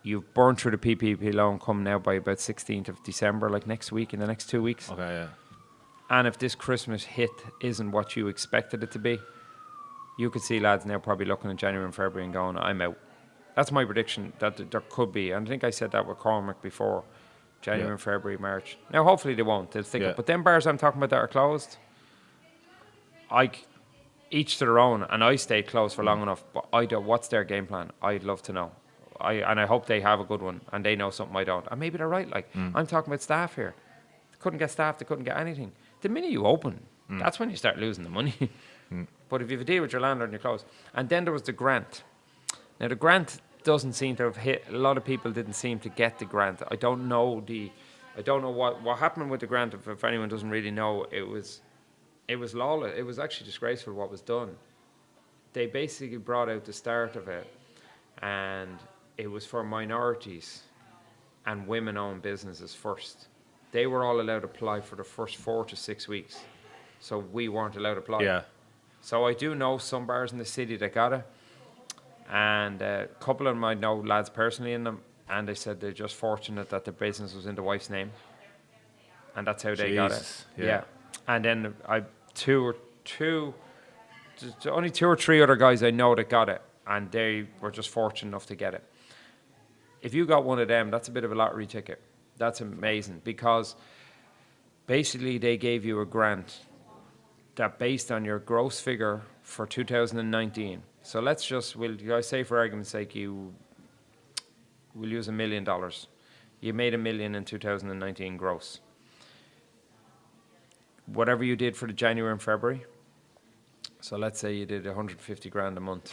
you've burned through the PPP loan come now by about 16th of December, like next week, in the next 2 weeks. Okay, yeah. And if this Christmas hit isn't what you expected it to be, you could see lads now probably looking at January and February and going, I'm out. That's my prediction, that there could be. And I think I said that with Cormac before. January, February, March. Now, hopefully they won't. They'll stick it. But them bars I'm talking about that are closed, each to their own, and I stayed closed for long enough. But what's their game plan? I'd love to know. I hope they have a good one and they know something I don't. And maybe they're right. I'm talking about staff here. They couldn't get staff. They couldn't get anything. The minute you open, that's when you start losing the money. But if you have a deal with your landlord and you're closed. And then there was the grant. Now, the grant doesn't seem to have hit. A lot of people didn't seem to get the grant. I don't know what happened with the grant. If anyone doesn't really know, it was lawless. It was actually disgraceful what was done. They basically brought out the start of it, and it was for minorities and women-owned businesses first. They were all allowed to apply for the first 4 to 6 weeks. So we weren't allowed to apply. Yeah. So I do know some bars in the city that got it. And a couple of them I know lads personally in them. And they said they're just fortunate that the business was in the wife's name. And that's how they got it. Yeah. And then only 2 or 3 other guys I know that got it. And they were just fortunate enough to get it. If you got one of them, that's a bit of a lottery ticket. That's amazing, because basically they gave you a grant that based on your gross figure for 2019. So let's just, I say for argument's sake, we'll use $1 million. You made $1 million in 2019 gross. Whatever you did for the January and February, so let's say you did 150 grand a month.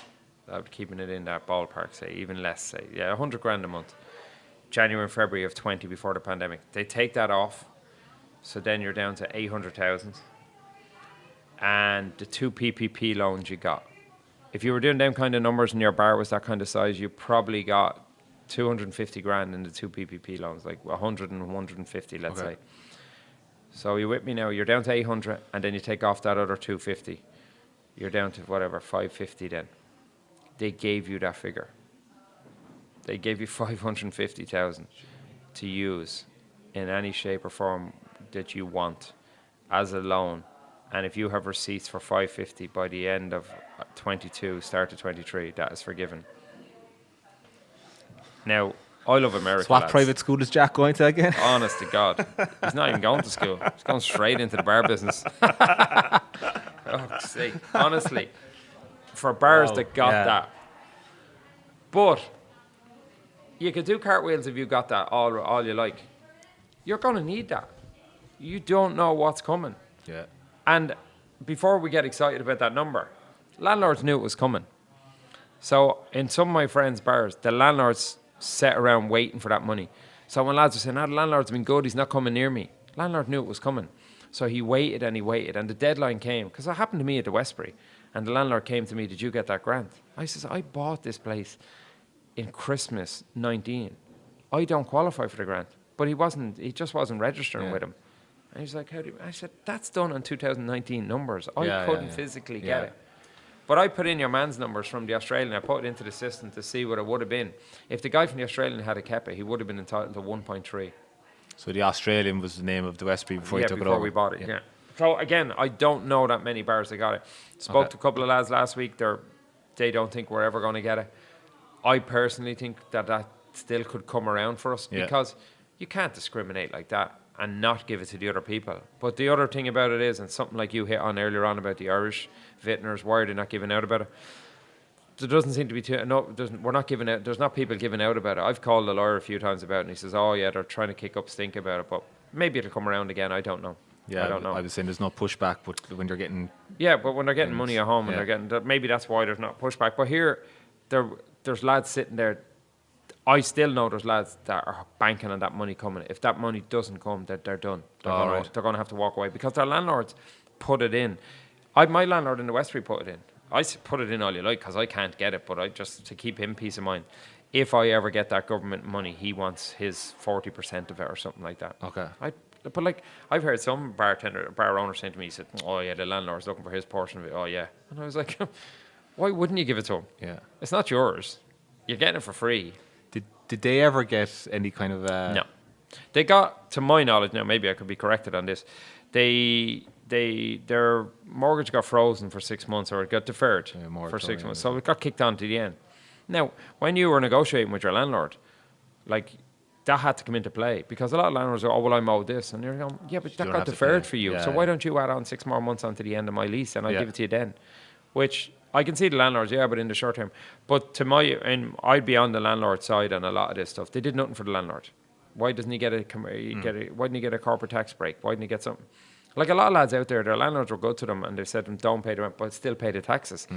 Keeping it in that ballpark, say, even less, say, 100 grand a month. January and February of 20 before the pandemic. They take that off, so then you're down to 800,000. And the 2 PPP loans you got. If you were doing them kind of numbers and your bar was that kind of size, you probably got 250 grand in the 2 PPP loans, like 100 and 150, let's say. So you with me now? You're down to 800, and then you take off that other 250. You're down to whatever, 550 then. They gave you that figure. They gave you 550,000 to use in any shape or form that you want as a loan. And if you have receipts for 550 by the end of 22, start of 23, that is forgiven. Now, I love America. So what lads. private school is Jack going to again? Honest to God. He's not even going to school. He's going straight into the bar business. Oh, sake. Honestly. For bars that got that. But you could do cartwheels if you got that all you like. You're going to need that. You don't know what's coming. Yeah. And before we get excited about that number, landlords knew it was coming. So in some of my friends' bars, the landlords sat around waiting for that money. So when lads were saying, the landlord's been good, he's not coming near me. Landlord knew it was coming. So he waited and he waited, and the deadline came, because it happened to me at the Westbury, and the landlord came to me, did you get that grant? I says, I bought this place in Christmas 19. I don't qualify for the grant. But he just wasn't registering with him. And he's like, how do you? I said, that's done on 2019 numbers. I couldn't physically get it. But I put in your man's numbers from the Australian. I put it into the system to see what it would have been. If the guy from the Australian had kept it, he would have been entitled to 1.3. So the Australian was the name of the Westbury before you took it over? Yeah, before we bought it, So again, I don't know that many bars that got it. Spoke to a couple of lads last week. They don't think we're ever going to get it. I personally think that still could come around for us because you can't discriminate like that and not give it to the other people. But the other thing about it is, and something like you hit on earlier on about the Irish vintners, why are they not giving out about it? There doesn't seem to be we're not giving out. There's not people giving out about it. I've called the lawyer a few times about it, and he says, "Oh yeah, they're trying to kick up stink about it, but maybe it'll come around again. I don't know." Yeah, I don't know. I was saying there's no pushback, but when you're getting but when they're getting money at home and they're getting maybe that's why there's not pushback. But here, there's lads sitting there. I still know there's lads that are banking on that money coming. If that money doesn't come, they're done. They're going to have to walk away because their landlords put it in. My landlord in the Westbury put it in. I put it in all you like because I can't get it, but I just to keep him peace of mind. If I ever get that government money, he wants his 40% of it or something like that. Okay. But like I've heard some bar owner saying to me, he said, "Oh yeah, the landlord's looking for his portion of it." Oh yeah, and I was like, "Why wouldn't you give it to him? Yeah, it's not yours. You're getting it for free." Did they ever get any kind of? No, they got, to my knowledge. Now maybe I could be corrected on this. Their mortgage got frozen for 6 months, or it got deferred for 6 months. So it got kicked on to the end. Now, when you were negotiating with your landlord, like that had to come into play because a lot of landlords are, "Oh well, I'm owed this," and you're going, "Yeah, but that got deferred for you. So why don't you add on 6 more months onto the end of my lease, and I'll give it to you then?" Which I can see the landlords, but in the short term. But I'd be on the landlord side on a lot of this stuff. They did nothing for the landlord. Why doesn't he get why didn't he get a corporate tax break? Why didn't he get something? Like a lot of lads out there, their landlords were good to them and they said to them, "Don't pay the rent, but still pay the taxes."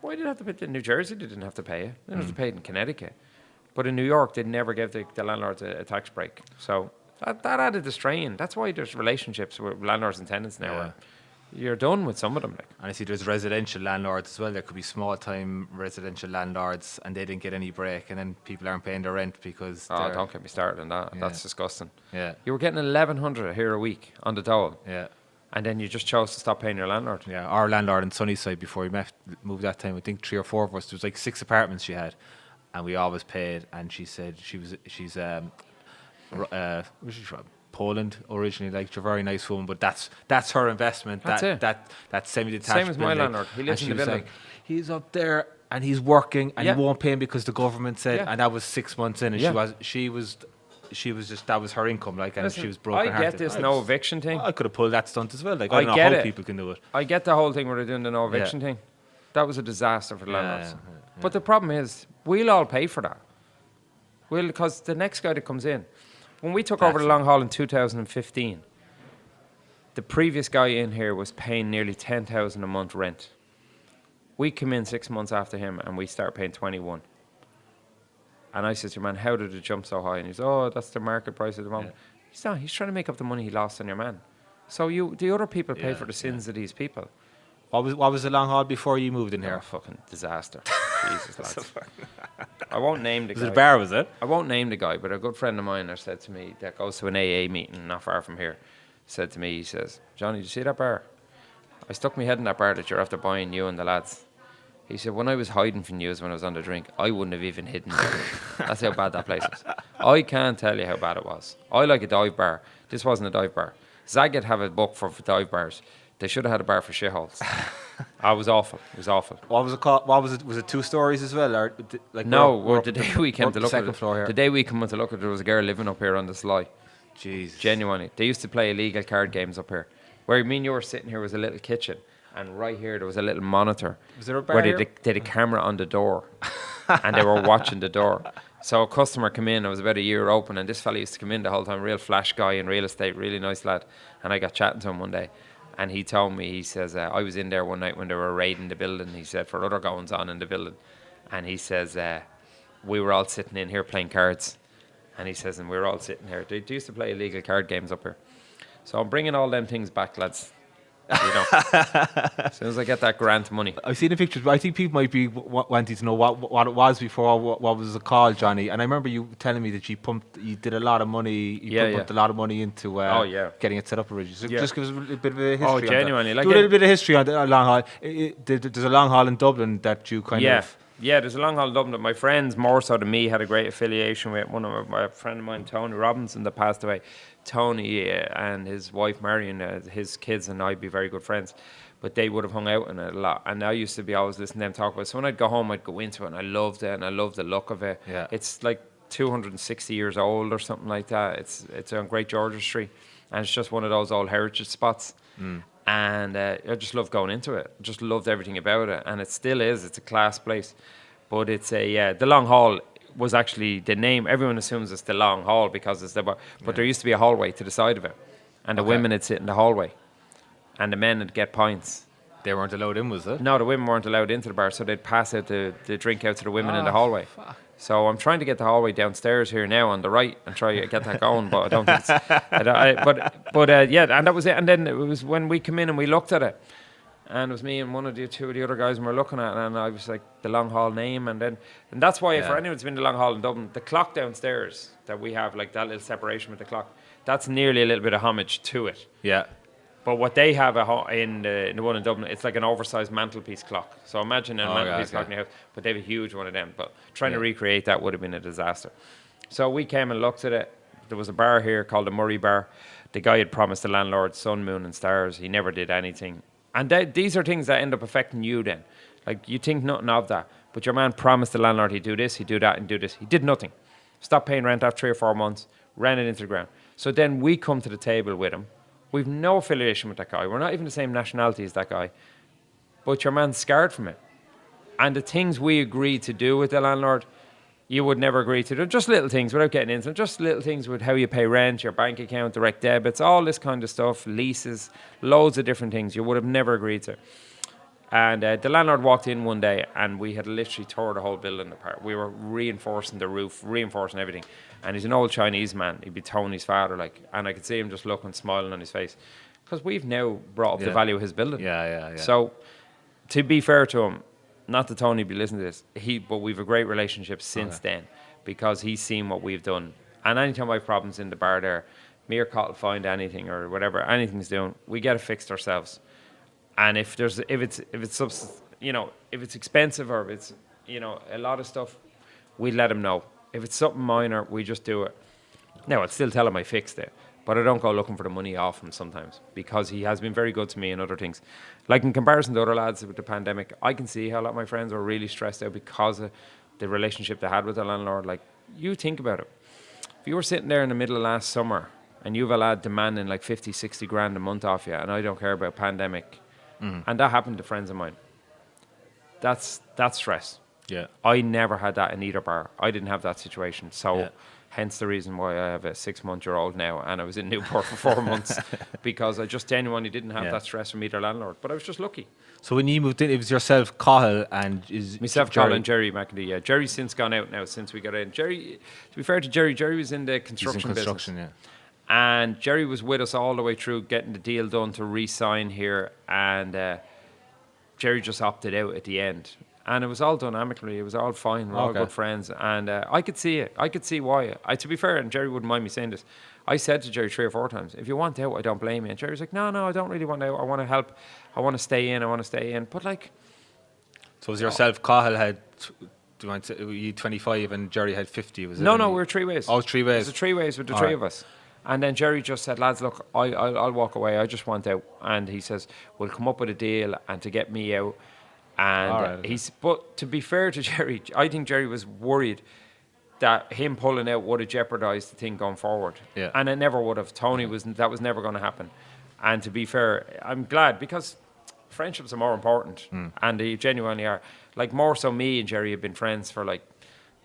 Why did they have to pay it in New Jersey? They didn't have to pay it. They didn't have to pay it in Connecticut. But in New York, they never gave the landlords a tax break. So that added the strain. That's why there's relationships with landlords and tenants now. you're done with some of them. Like. And I see there's residential landlords as well. There could be small-time residential landlords, and they didn't get any break, and then people aren't paying their rent because. Oh, don't get me started on that. Yeah. That's disgusting. Yeah. You were getting 1,100 here a week on the dole. Yeah. And then you just chose to stop paying your landlord. Yeah, our landlord in Sunnyside, before we moved that time, I think 3 or 4 of us, there was like 6 apartments she had, and we always paid. And she said she's where's she from? Poland originally, like, she's a very nice woman, but that's her investment. That's it. That semi-detached. Same as my building. landlord. He lives And in the she was building. like, he's up there and he's working and Yeah. he won't pay him because the government said. Yeah. And that was 6 months in, and Yeah. she was just, that was her income, like, and Listen, she was broken. I get this no eviction thing. I could have pulled that stunt as well. Like, I I don't know get how it. people can do it. I get the whole thing where they're doing the no eviction thing. That was a disaster for the landlords. But the problem is, we'll all pay for that. Because the next guy that comes in, when we took over the Long Hall in 2015, the previous guy in here was paying nearly 10,000 a month rent. We come in 6 months after him and we start paying 21. And I said to your man, how did it jump so high? And he's, oh, that's the market price at the moment. He's not. He's trying to make up the money he lost on your man. So the other people pay for the sins of these people. What was the Long Hall before you moved in here? Oh, fucking disaster. Jesus, lads. I won't name the guy. Was it a bar, was it? I won't name the guy, but a good friend of mine there said to me, that goes to an AA meeting not far from here, said to me, he says, Johnny, did you see that bar? I stuck my head in that bar that you're after buying, you and the lads. He said, when I was hiding from you when I was on the drink, I wouldn't have even hidden you. That's how bad that place is. I can't tell you how bad it was. I like a dive bar. This wasn't a dive bar. Zagat have a book for dive bars. They should have had a bar for shitholes. I was awful. It was awful. What was it called? What was it? Was it 2 stories as well? Or like No, the day we came to look at second floor here. the day we came to look at it, there was a girl living up here on the sly. Jesus. Genuinely. They used to play illegal card games up here. Where me and you were sitting here was a little kitchen. And right here there was a little monitor. Was there a bar where here? they had a camera on the door. And they were watching the door. So a customer came in, it was about a year open, and this fella used to come in the whole time, real flash guy in real estate, really nice lad. And I got chatting to him one day. And he told me, he says, I was in there one night when they were raiding the building, he said, for other goings on in the building. And he says, we were all sitting in here playing cards. And he says, and we were all sitting here. They used to play illegal card games up here. So I'm bringing all them things back, lads. You know, as soon as I get that grant money. I've seen the pictures, but I think people might be wanting to know what it was before. What was it called, Johnny? And I remember you telling me that you did a lot of money. You pumped a lot of money into getting it set up originally. So just give us a bit of a history. Oh, genuinely, like do a little bit of history on the Long Hall. There's a Long Hall in Dublin that you kind of. Yeah, there's a Long Hall in Dublin that my friends, more so than me, had a great affiliation with. One of my friend of mine, Tony Robinson, that passed away. Tony and his wife Marion, his kids and I'd be very good friends, but they would have hung out in it a lot. And I used to be always listening to them talk about it. So when I'd go home, I'd go into it, and I loved it, and I loved the look of it. Yeah. It's like 260 years old or something like that. It's on Great George's Street, and it's just one of those old heritage spots. And I just loved going into it. I just loved everything about it, and it still is. It's a class place, but it's the Long Hall was actually the name. Everyone assumes it's the Long Hall because it's the bar, but there used to be a hallway to the side of it, and the women would sit in the hallway, and the men would get pints. They weren't allowed in, was it? No, the women weren't allowed into the bar, so they'd pass out the drink out to the women in the hallway. Fuck. So I'm trying to get the hallway downstairs here now on the right and try to get that going, but I don't think it's... and that was it. And then it was when we come in and we looked at it, and it was me and two of the other guys, and we were looking at it, and I was like, the Long Hall name, and that's why for anyone who's been to Long Hall in Dublin, the clock downstairs that we have, like that little separation with the clock, that's nearly a little bit of homage to it. Yeah. But what they have in the one in Dublin, it's like an oversized mantelpiece clock. So imagine a mantelpiece clock in your house, but they have a huge one of them. But trying to recreate that would have been a disaster. So we came and looked at it. There was a bar here called the Murray Bar. The guy had promised the landlord sun, moon and stars. He never did anything. And these are things that end up affecting you then. Like, you think nothing of that. But your man promised the landlord he'd do this, he'd do that, and do this. He did nothing. Stopped paying rent after 3 or 4 months, ran it into the ground. So then we come to the table with him. We've no affiliation with that guy. We're not even the same nationality as that guy. But your man's scarred from it. And the things we agreed to do with the landlord, you would never agree to do. Just little things without getting into them. Just little things with how you pay rent, your bank account, direct debits, all this kind of stuff, leases, loads of different things you would have never agreed to. And the landlord walked in one day and we had literally tore the whole building apart. We were reinforcing the roof, reinforcing everything. And he's an old Chinese man. He'd be Tony's father, like, and I could see him just looking, smiling on his face. because we've now brought up the value of his building. Yeah. So, to be fair to him, not that Tony be listening to this, but we've a great relationship since then, because he's seen what we've done. And anytime I have problems in the bar there, me or Cathal find anything or whatever, anything's doing, we get it fixed ourselves. And if it's expensive or if it's, a lot of stuff, we let him know. If it's something minor, we just do it. Now, I'd still tell him I fixed it, but I don't go looking for the money off him sometimes, because he has been very good to me in other things. Like in comparison to other lads with the pandemic, I can see how a lot of my friends were really stressed out because of the relationship they had with the landlord. Like, you think about it. If you were sitting there in the middle of last summer and you have a lad demanding like 50, 60 grand a month off you, and I don't care about pandemic, and that happened to friends of mine, that's stress. Yeah. I never had that in either bar. I didn't have that situation. So hence the reason why I have a 6-month-old now, and I was in Newport for 4 months, because I just genuinely didn't have that stress from either landlord. But I was just lucky. So when you moved in, it was yourself, Cathal, and myself, Cathal, and Jerry McAdee. Yeah, Jerry's since gone out now since we got in. Jerry, to be fair to Jerry, Jerry was in the construction business. And Jerry was with us all the way through getting the deal done to re-sign here, and Jerry just opted out at the end. And it was all done amicably. It was all fine. We're all good friends. And I could see it. I could see why. To be fair, and Jerry wouldn't mind me saying this, I said to Jerry 3 or 4 times, if you want out, I don't blame you. And Jerry's like, no, I don't really want out. I want to help. I want to stay in. But like... So it was yourself, Cathal had... you 25 and Jerry had 50, was it? No, we were 3 ways. Oh, 3 ways. It was 3 ways with the 3 of us. And then Jerry just said, lads, look, I'll walk away. I just want out. And he says, we'll come up with a deal and to get me out. And but to be fair to Jerry, I think Jerry was worried that him pulling out would have jeopardised the thing going forward. Yeah. And it never would have. That was never going to happen. And to be fair, I'm glad, because friendships are more important. And they genuinely are. Like, more so me and Jerry have been friends for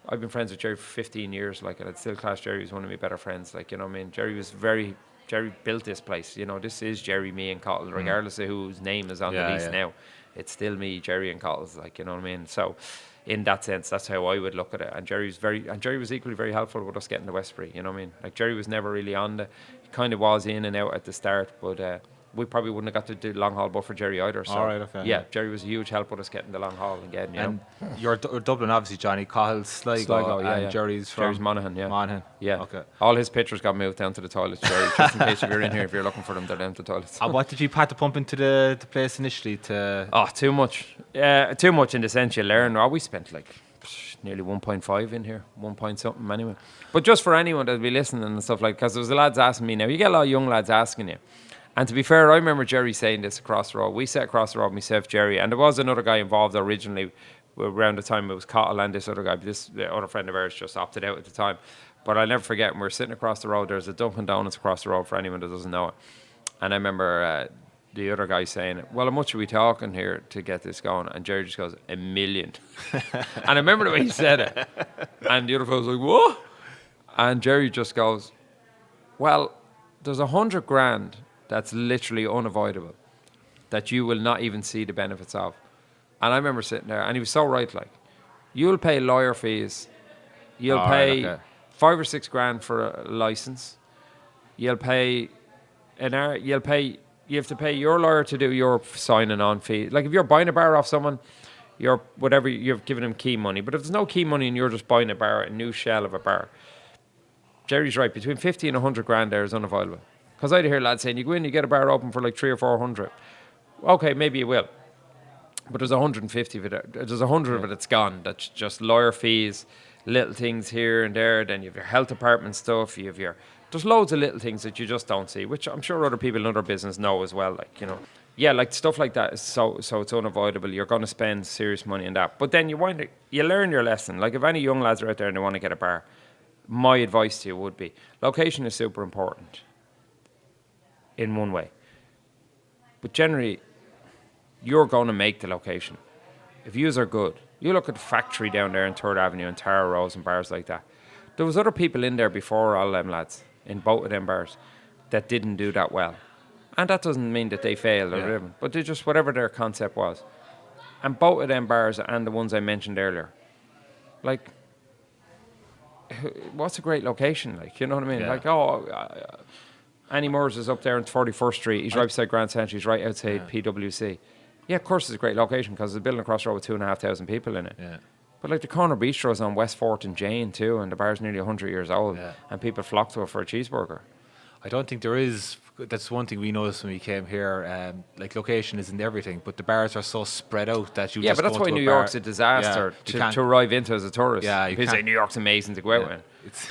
I've been friends with Jerry for 15 years, and I'd still class Jerry as one of my better friends. Jerry built this place. This is Jerry, me and Cathal, regardless of whose name is on the lease now. It's still me, Jerry, and Cathal. So in that sense, that's how I would look at it. And Jerry was equally very helpful with us getting to Westbury. Jerry was never really on he kind of was in and out at the start, but we probably wouldn't have got to do Long Hall but for Jerry either. So Jerry was a huge help with us getting the Long Hall again. And you're Dublin, obviously, Johnny. Cathal Sligo, and Jerry's Monaghan. Monaghan. Yeah. Okay. All his pictures got moved down to the toilets, Jerry. Just in case if you're in here, if you're looking for them, they're down to the toilets. And what did you have to pump into the place initially? Too much. Too much in the sense you learn. We spent nearly 1.5 in here, 1 point something anyway. But just for anyone that'll be listening and stuff because there was the lads asking me now. You get a lot of young lads asking you. And to be fair, I remember Jerry saying this across the road. We sat across the road, myself, Jerry, and there was another guy involved originally. Around the time it was Cathal and this other guy, but the other friend of ours just opted out at the time. But I'll never forget, when we were sitting across the road, there's a Dunkin' Donuts across the road for anyone that doesn't know it. And I remember the other guy saying, well, how much are we talking here to get this going? And Jerry just goes, $1 million. And I remember the way he said it. And the other fellow was like, what? And Jerry just goes, well, there's 100 grand that's literally unavoidable, that you will not even see the benefits of. And I remember sitting there, and he was so right. You'll pay lawyer fees, you'll pay 5 or 6 grand for a license, you'll pay you have to pay your lawyer to do your signing on fee. If you're buying a bar off someone, you're giving them key money. But if there's no key money and you're just buying a new shell of a bar, Jerry's right. Between 50 and 100 grand there is unavoidable. Because I'd hear lads saying, you go in, you get a bar open for 300 or 400. Okay, maybe you will. But there's 150 of it. There's 100 of it that's gone. That's just lawyer fees, little things here and there. Then you have your health department stuff. There's loads of little things that you just don't see, which I'm sure other people in other business know as well. Stuff like that is so it's unavoidable. You're going to spend serious money on that. But then you learn your lesson. If any young lads are out there and they want to get a bar, my advice to you would be, location is super important in one way. But generally, you're going to make the location. If yous are good, you look at the factory down there in 3rd Avenue and Tara Rows and bars like that. There was other people in there before all them lads, in both of them bars, that didn't do that well. And that doesn't mean that they failed or whatever, but they just, whatever their concept was. And both of them bars and the ones I mentioned earlier, what's a great location? You know what I mean? Annie Moore's is up there on 41st Street. He's right beside Grand Central. He's right outside PwC. Yeah, of course, it's a great location because there's a building across the road with 2,500 people in it. Yeah. But like the corner bistro is on Westfort and Jane too, and the bar's nearly 100 years old, and people flock to it for a cheeseburger. I don't think there is. That's one thing we noticed when we came here. Like location isn't everything, but the bars are so spread out that you. Yeah, just but that's go why to New a bar. York's a disaster to arrive into as a tourist. Yeah, you people say New York's amazing to go out in. It's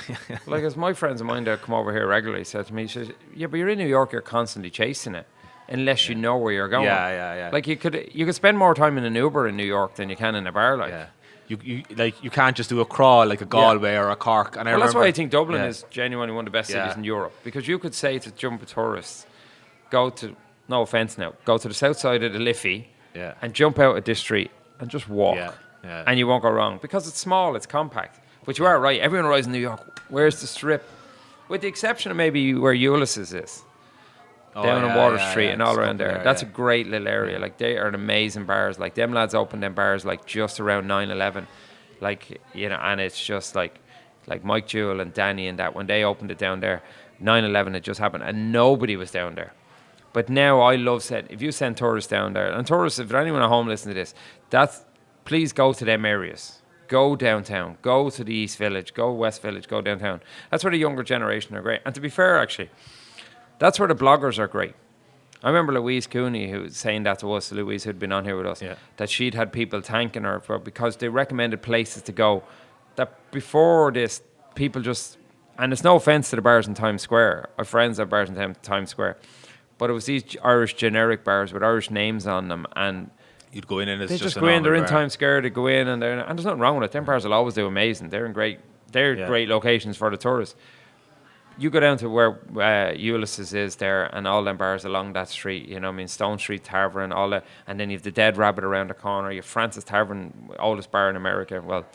Like as my friends of mine that come over here regularly said to me, she says, "Yeah, but you're in New York, you're constantly chasing it, unless you know where you're going." Yeah. Like you could spend more time in an Uber in New York than you can in a bar. Like. Yeah. You can't just do a crawl like a Galway or a Cork. And that's why I think Dublin is genuinely one of the best cities in Europe, because you could say to jumbo tourists, go to, no offence now, go to the south side of the Liffey and jump out at this street and just walk. And you won't go wrong because it's small, it's compact. But you are right, everyone arrives in New York, where's the strip? With the exception of maybe where Ulysses is. Down on Water Street and all around there. That's a great little area. Like, they are amazing bars. Like, them lads opened them bars, like, just around 9/11. Like, you know, and it's just like Mike Jewell and Danny and that, when they opened it down there, 9/11 had just happened and nobody was down there. But now I love saying, if you send tourists down there, and tourists, if anyone at home listening to this, please go to them areas. Go downtown. Go to the East Village. Go West Village. Go downtown. That's where the younger generation are great. And to be fair, actually, that's where the bloggers are great. I remember Louise Cooney, who was saying that to us, Louise who'd been on here with us, that she'd had people thanking her because they recommended places to go. That before this, people just, and it's no offence to the bars in Times Square. Our friends have bars in Times Square. But it was these Irish generic bars with Irish names on them, and you'd go in and it's they just go in. They're in Times Square. They go in and there's nothing wrong with it. Them bars will always do amazing. They're great locations for the tourists. You go down to where Ulysses is there, and all them bars along that street. You know, what I mean, Stone Street Tavern, all that, and then you have the Dead Rabbit around the corner. You have Francis Tavern, oldest bar in America. Well,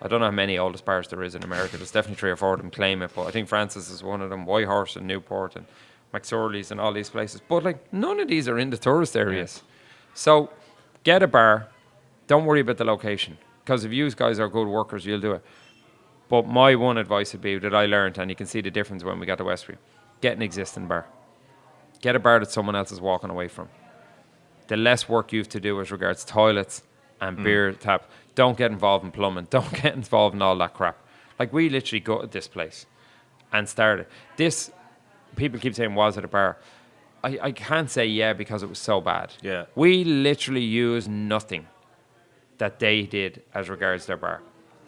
I don't know how many oldest bars there is in America. There's definitely 3 or 4 of them claim it, but I think Francis is one of them. Whitehorse and Newport and McSorley's and all these places. But like, none of these are in the tourist areas. So get a bar. Don't worry about the location, because if you guys are good workers, you'll do it. But my one advice would be that I learned, and you can see the difference when we got to Westbury, get an existing bar. Get a bar that someone else is walking away from. The less work you have to do as regards toilets and beer tap. Don't get involved in plumbing. Don't get involved in all that crap. Like, we literally gutted this place and started. This, people keep saying, was it a bar? I can't say because it was so bad. Yeah. We literally used nothing that they did as regards their bar.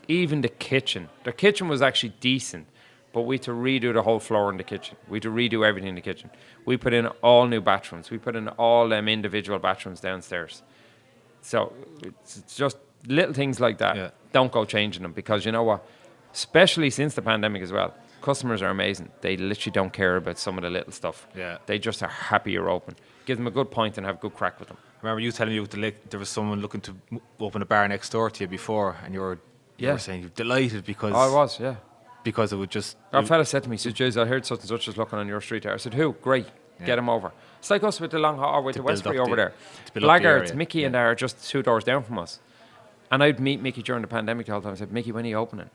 Even the kitchen. Their kitchen was actually decent, but we had to redo the whole floor in the kitchen. We had to redo everything in the kitchen. We put in all new bathrooms. We put in all them individual bathrooms downstairs. So it's just little things like that. Yeah. Don't go changing them, because you know what? Especially since the pandemic as well. Customers are amazing. They literally don't care about some of the little stuff. Yeah. They just are happy you're open. Give them a good point and have a good crack with them. I remember you telling me with the lake, there was someone looking to open a bar next door to you before, and you were saying you're delighted because... Oh, I was, yeah. Because it would just... Our fella said to me, he said, "Jeez, I heard such and such is looking on your street there." I said, "Who? Great. Get him over." It's like us with the Long Hall, with the Westbury over there. Blackguards, Mickey and I are just 2 doors down from us. And I'd meet Mickey during the pandemic the whole time. I said, "Mickey, when are you opening?"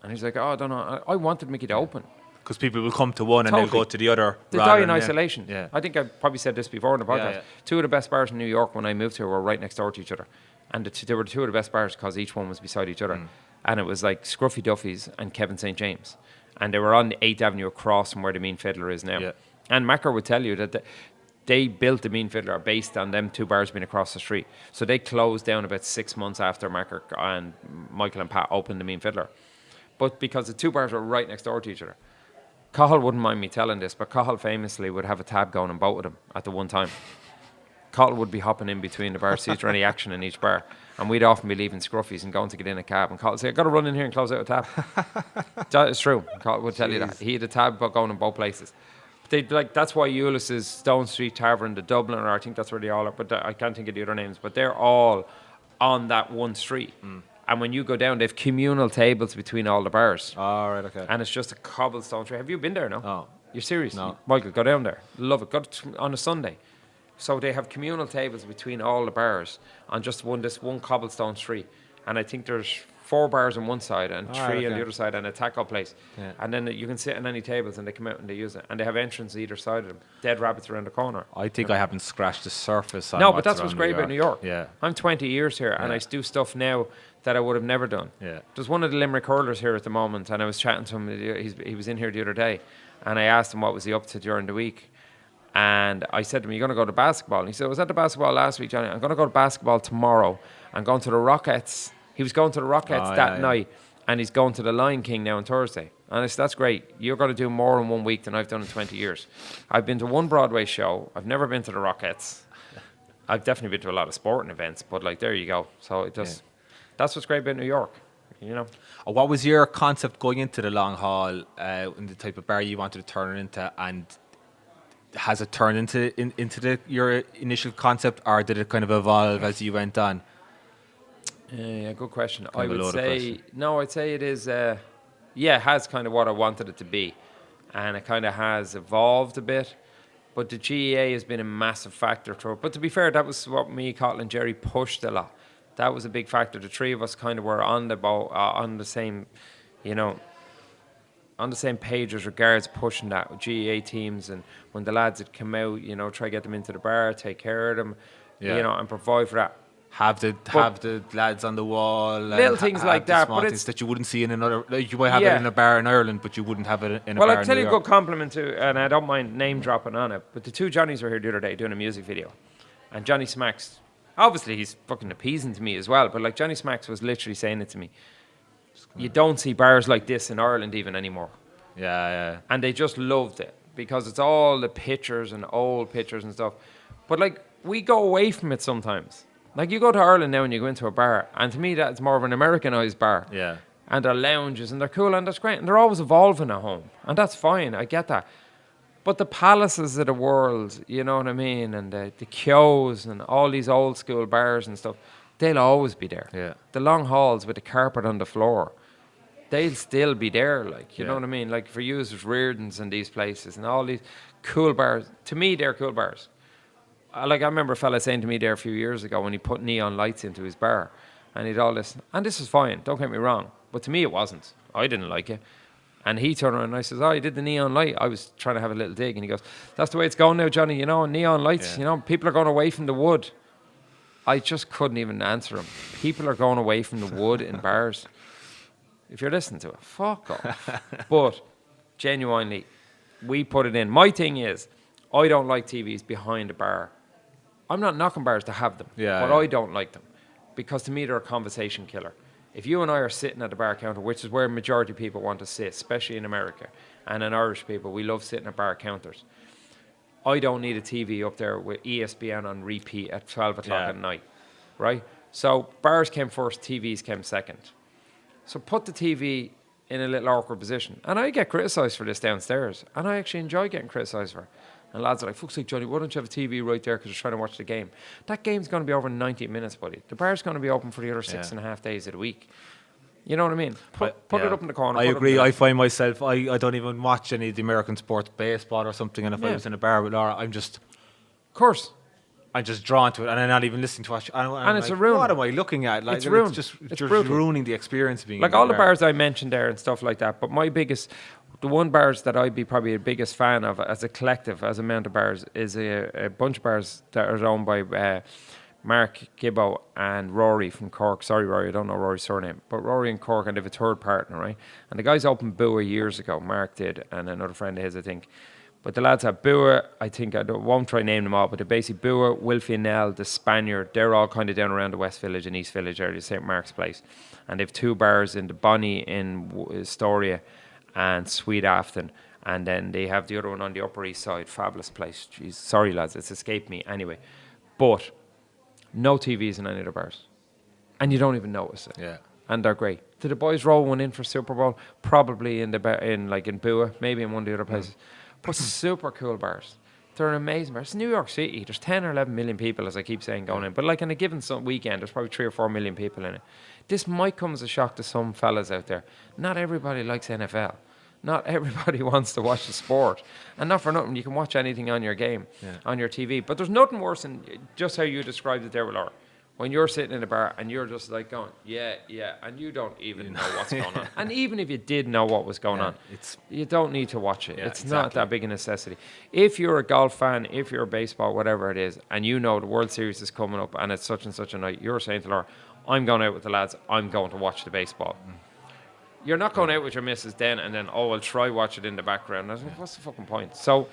And he's like, "Oh, I don't know." I wanted Mickey to open. Because people will come to one and they'll go to the other. They die in isolation. Yeah. I think I probably said this before in the podcast. 2 of the best bars in New York when I moved here were right next door to each other. And they were 2 of the best bars because each one was beside each other. And it was like Scruffy Duffy's and Kevin St. James. And they were on the 8th Avenue across from where the Mean Fiddler is now. Yeah. And Macker would tell you that they built the Mean Fiddler based on them 2 bars being across the street. So they closed down about 6 months after Macker and Michael and Pat opened the Mean Fiddler. But because the 2 bars were right next door to each other. Cathal wouldn't mind me telling this, but Cathal famously would have a tab going in both of them at the one time. Cathal would be hopping in between the bars, see if there's any action in each bar. And we'd often be leaving Scruffy's and going to get in a cab. And Cathal would say, "I've got to run in here and close out a tab." That is true. Cathal would tell you that. He had a tab going in both places. But that's why Ulysses, Stone Street Tavern, the Dubliner, I think that's where they all are, but I can't think of the other names. But they're all on that one street. And when you go down, they have communal tables between all the bars. Oh, right, okay. And it's just a cobblestone street. Have you been there, no? No. You're serious? No. Michael, go down there. Love it. Go on a Sunday. So they have communal tables between all the bars on just this one cobblestone street. And I think there's 4 bars on one side and 3 on the other side, and a taco place. Yeah. And then you can sit on any tables, and they come out and they use it. And they have entrance either side of them. Dead rabbits around the corner. I think I haven't scratched the surface on No, but that's what's great about New York. Yeah. I'm 20 years here, and I do stuff now that I would have never done. Yeah. There's one of the Limerick hurlers here at the moment, and I was chatting to him. He was in here the other day, and I asked him what was he up to during the week. And I said to him, "You're going to go to basketball?" And he said, "I was at the basketball last week, Johnny. I'm going to go to basketball tomorrow. I'm going to the Rockets." He was going to the Rockets that night, and he's going to the Lion King now on Thursday. And I said, "That's great. You're going to do more in 1 week than I've done in 20 years. I've been to one Broadway show. I've never been to the Rockets. I've definitely been to a lot of sporting events, but like, there you go." So it just, that's what's great about New York, you know. What was your concept going into the Long Hall, and the type of bar you wanted to turn it into, and has it turned into your initial concept, or did it kind of evolve as you went on? Yeah, good question. I would say no. I'd say it is. It has kind of what I wanted it to be, and it kind of has evolved a bit. But the GEA has been a massive factor to it. But to be fair, that was what me, Cathal, and Jerry pushed a lot. That was a big factor. The three of us kind of were on the boat, on the same, on the same page as regards pushing that with GEA teams. And when the lads had come out, try to get them into the bar, take care of them, and provide for that. Have the lads on the wall, little things like that, but it's that you wouldn't see in another. Like you might have it in a bar in Ireland, but you wouldn't have it in a bar in New York. Well, I'll tell you a good compliment to, and I don't mind name dropping on it, but the two Johnnies were here the other day doing a music video, and Johnny Smacks, obviously he's fucking appeasing to me as well, but like Johnny Smacks was literally saying it to me. You don't see bars like this in Ireland even anymore. Yeah. And they just loved it because it's all the pictures and old pictures and stuff, but like we go away from it sometimes. Like, you go to Ireland now and you go into a bar, and to me that's more of an Americanized bar. Yeah. And they're lounges, and they're cool, and that's great. And they're always evolving at home. And that's fine, I get that. But the palaces of the world, you know what I mean? And the Kyo's and all these old school bars and stuff, they'll always be there. Yeah. The long halls with the carpet on the floor, they'll still be there, like, you know what I mean? Like, for you, there's Reardon's and these places and all these cool bars. To me, they're cool bars. Like, I remember a fella saying to me there a few years ago when he put neon lights into his bar, and he'd all this, and this is fine, don't get me wrong, but to me it wasn't. I didn't like it. And he turned around and I says, "Oh, you did the neon light." I was trying to have a little dig, and he goes, "That's the way it's going now, Johnny, neon lights, people are going away from the wood." I just couldn't even answer him. People are going away from the wood in bars. If you're listening to it, fuck off. But genuinely, we put it in. My thing is, I don't like TVs behind a bar. I'm not knocking bars to have them, but I don't like them because to me they're a conversation killer. If you and I are sitting at the bar counter, which is where majority of people want to sit, especially in America, and in Irish people, we love sitting at bar counters. I don't need a TV up there with ESPN on repeat at 12 o'clock at night, right? So bars came first, TVs came second. So put the TV in a little awkward position. And I get criticised for this downstairs, and I actually enjoy getting criticised for it. And lads are like, "Fuck's sake, Johnny, why don't you have a TV right there because you're trying to watch the game?" That game's going to be over in 90 minutes, buddy. The bar's going to be open for the other 6.5 days of the week. You know what I mean? Put it up in the corner. I agree. I find myself, I don't even watch any of the American sports, baseball or something, and if I was in a bar with Laura, I'm just drawn to it, and I'm not even listening to it. And it's like, a ruin. what am I looking at? Like, it's ruined. It's just brutal. ruining the experience of being like in all the the bars I mentioned there and stuff like that. But the one bars that I'd be probably the biggest fan of as a collective, as a amount of bars, is a bunch of bars that are owned by Mark Gibbo and Rory from Cork. Sorry, Rory, I don't know Rory's surname. But Rory and Cork, and they have a third partner, right? And the guys opened Bua years ago. Mark did, and another friend of his, I think. But the lads have Bua, I think, won't try to name them all, but they're basically Bua, Wilfie Nell, the Spaniard. They're all kind of down around the West Village and East Village area, St. Mark's Place. And they've two bars in the Bonnie in Astoria and Sweet Afton, and then they have the other one on the Upper East Side, fabulous place. Jeez, sorry lads, it's escaped me anyway. But no TVs in any of the bars, and you don't even notice it. Yeah, and they're great. Did the boys roll one in for Super Bowl? Probably in Bua, maybe in one of the other places. But super cool bars. They're an amazing bar. It's New York City. There's 10 or 11 million people, as I keep saying, going in. But like in a given weekend, there's probably 3 or 4 million people in it. This might come as a shock to some fellas out there. Not everybody likes NFL. Not everybody wants to watch the sport. And not for nothing, you can watch anything on your game, on your TV. But there's nothing worse than just how you described it there with Laura. when you're sitting in a bar and you're just like going, yeah, and you don't even know what's going on. And even if you did know what was going on, you don't need to watch it. It's not that big a necessity. If you're a golf fan, if you're a baseball, whatever it is, and you know the World Series is coming up and it's such and such a night, you're saying to Laura, I'm going out with the lads, I'm going to watch the baseball. You're not going out with your missus then and then, I'll try watch it in the background. I was like, what's the fucking point? So,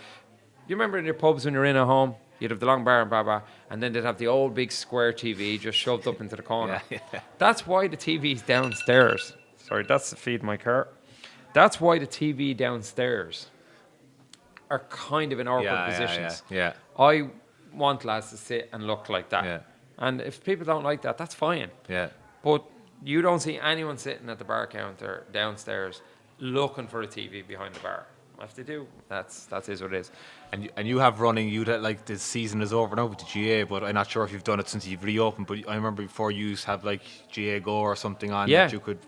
you remember in your pubs when you're in at home, you'd have the long bar and blah, and then they'd have the old big square TV just shoved up into the corner. That's why the TV's downstairs. Sorry, that's the feed my car. That's why the TV downstairs are kind of in awkward positions. I want lads to sit and look like that. And if people don't like that, that's fine. But you don't see anyone sitting at the bar counter downstairs looking for a TV behind the bar. If they do, that is what it is. And you have running, like the season is over now with the GA, but I'm not sure if you've done it since you've reopened, but I remember before you used to have like GA Go or something on that you could...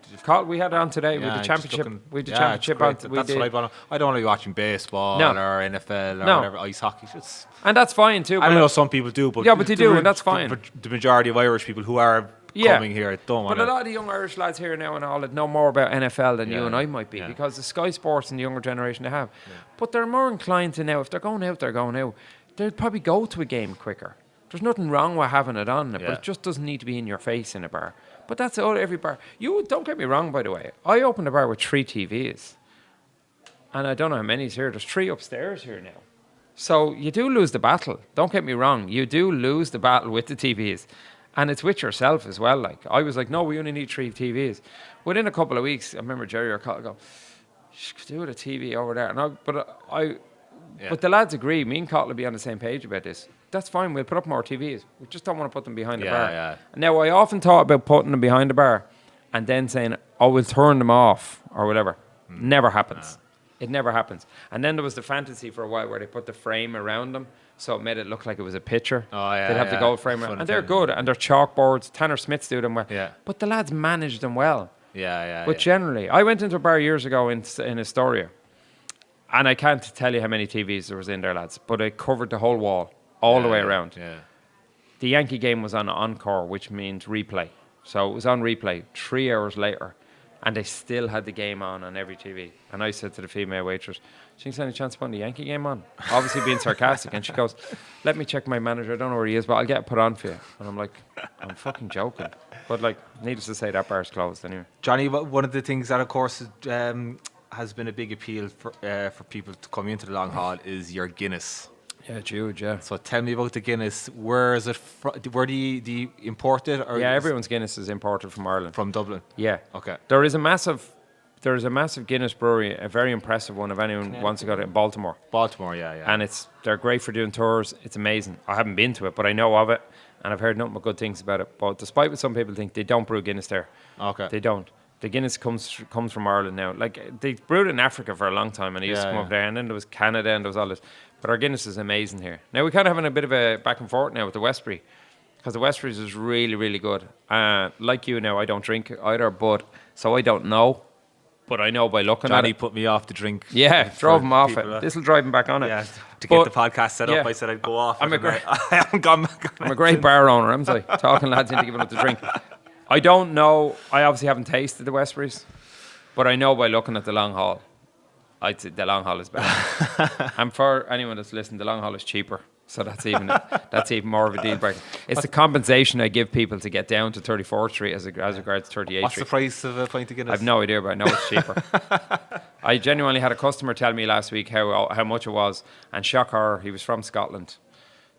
We had it on today with the championship. We had the championship on. That's what I want. I don't want to be watching baseball or NFL or whatever, ice hockey. And that's fine too. I know some people do, but... Yeah, but they do, and that's fine. The majority of Irish people who are... coming here, don't want But a lot of the young Irish lads here now and all that know more about NFL than you and I might be because the Sky Sports and the younger generation they have. But they're more inclined to now, if they're going out, they'll probably go to a game quicker. There's nothing wrong with having it on, but it just doesn't need to be in your face in a bar. But that's all every bar. You don't get me wrong, by the way. I opened a bar with 3 TVs. And I don't know how many's here. There's 3 upstairs here now. So you do lose the battle. Don't get me wrong. You do lose the battle with the TVs. And it's with yourself as well. Like I was like, no, we only need 3 TVs. Within a couple of weeks, I remember Jerry or Cathal go, you could do with a TV over there. And but the lads agree. Me and Cathal will be on the same page about this. That's fine. We'll put up more TVs. We just don't want to put them behind the bar. Now, I often thought about putting them behind the bar and then saying, we'll turn them off or whatever. Never happens. It never happens. And then there was the fantasy for a while where they put the frame around them. So it made it look like it was a picture. They'd have the gold frame around. And they're good. And they're chalkboards. Tanner Smiths do them well. But the lads manage them well. But generally, I went into a bar years ago in Astoria. And I can't tell you how many TVs there was in there, lads. But it covered the whole wall, all the way around. The Yankee game was on Encore, which means replay. So it was on replay 3 hours later. And they still had the game on every TV. And I said to the female waitress, "Do you think there's any chance of putting the Yankee game on?" Obviously being sarcastic. And she goes, "Let me check my manager. I don't know where he is, but I'll get it put on for you." And I'm like, I'm fucking joking. But like, needless to say, that bar's closed anyway. Johnny, one of the things that, of course, has been a big appeal for people to come into the Long Hall is your Guinness. Yeah, it's huge, yeah. So tell me about the Guinness. Where is it where do you import it? Or everyone's Guinness is imported from Ireland. From Dublin? Yeah. Okay. There is a massive Guinness brewery, a very impressive one if anyone wants to go to it, in Baltimore. Baltimore, yeah. And they're great for doing tours. It's amazing. I haven't been to it, but I know of it, and I've heard nothing but good things about it. But despite what some people think, they don't brew Guinness there. Okay. They don't. The Guinness comes from Ireland now. Like, they brewed it in Africa for a long time, and it used to come over there, and then there was Canada, and there was all this. But our Guinness is amazing here. Now, we're kind of having a bit of a back and forth now with the Westbury, because the Westbury's is really, really good. Like you now, I don't drink either, so I don't know. But I know by looking at it. Johnny put me off the drink. Yeah, drove him off it. This will drive him back on it. Yeah, to get the podcast set up, I said I'd go off. I haven't gone back. I'm a great bar owner, am I? Talking lads into giving up the drink. I don't know. I obviously haven't tasted the Westbury's, but I know by looking at the Long Hall, I'd say the Long Hall is better. And for anyone that's listening, the Long Hall is cheaper. So that's even more of a deal breaker. It's the compensation I give people to get down to 34th Street as regards 38th Street. What's the price of a pint of Guinness? I've no idea, but I know it's cheaper. I genuinely had a customer tell me last week how much it was, and shock horror, he was from Scotland.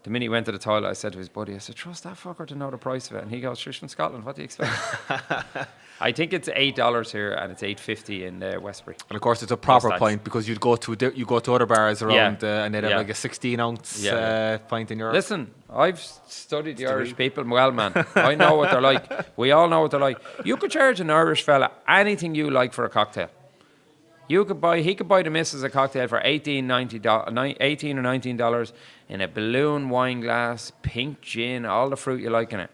The minute he went to the toilet, I said to his buddy, I said, "Trust that fucker to know the price of it." And he goes, "She's from Scotland. What do you expect?" I think it's $8 here, and it's $8.50 in Westbury. And of course, it's a proper pint, because you go to other bars around, and they'd have like a 16-ounce pint in Europe. Listen, I've studied the Irish people well, man. I know what they're like. We all know what they're like. You could charge an Irish fella anything you like for a cocktail. He could buy the missus a cocktail for $18 or $19 in a balloon wine glass, pink gin, all the fruit you like in it.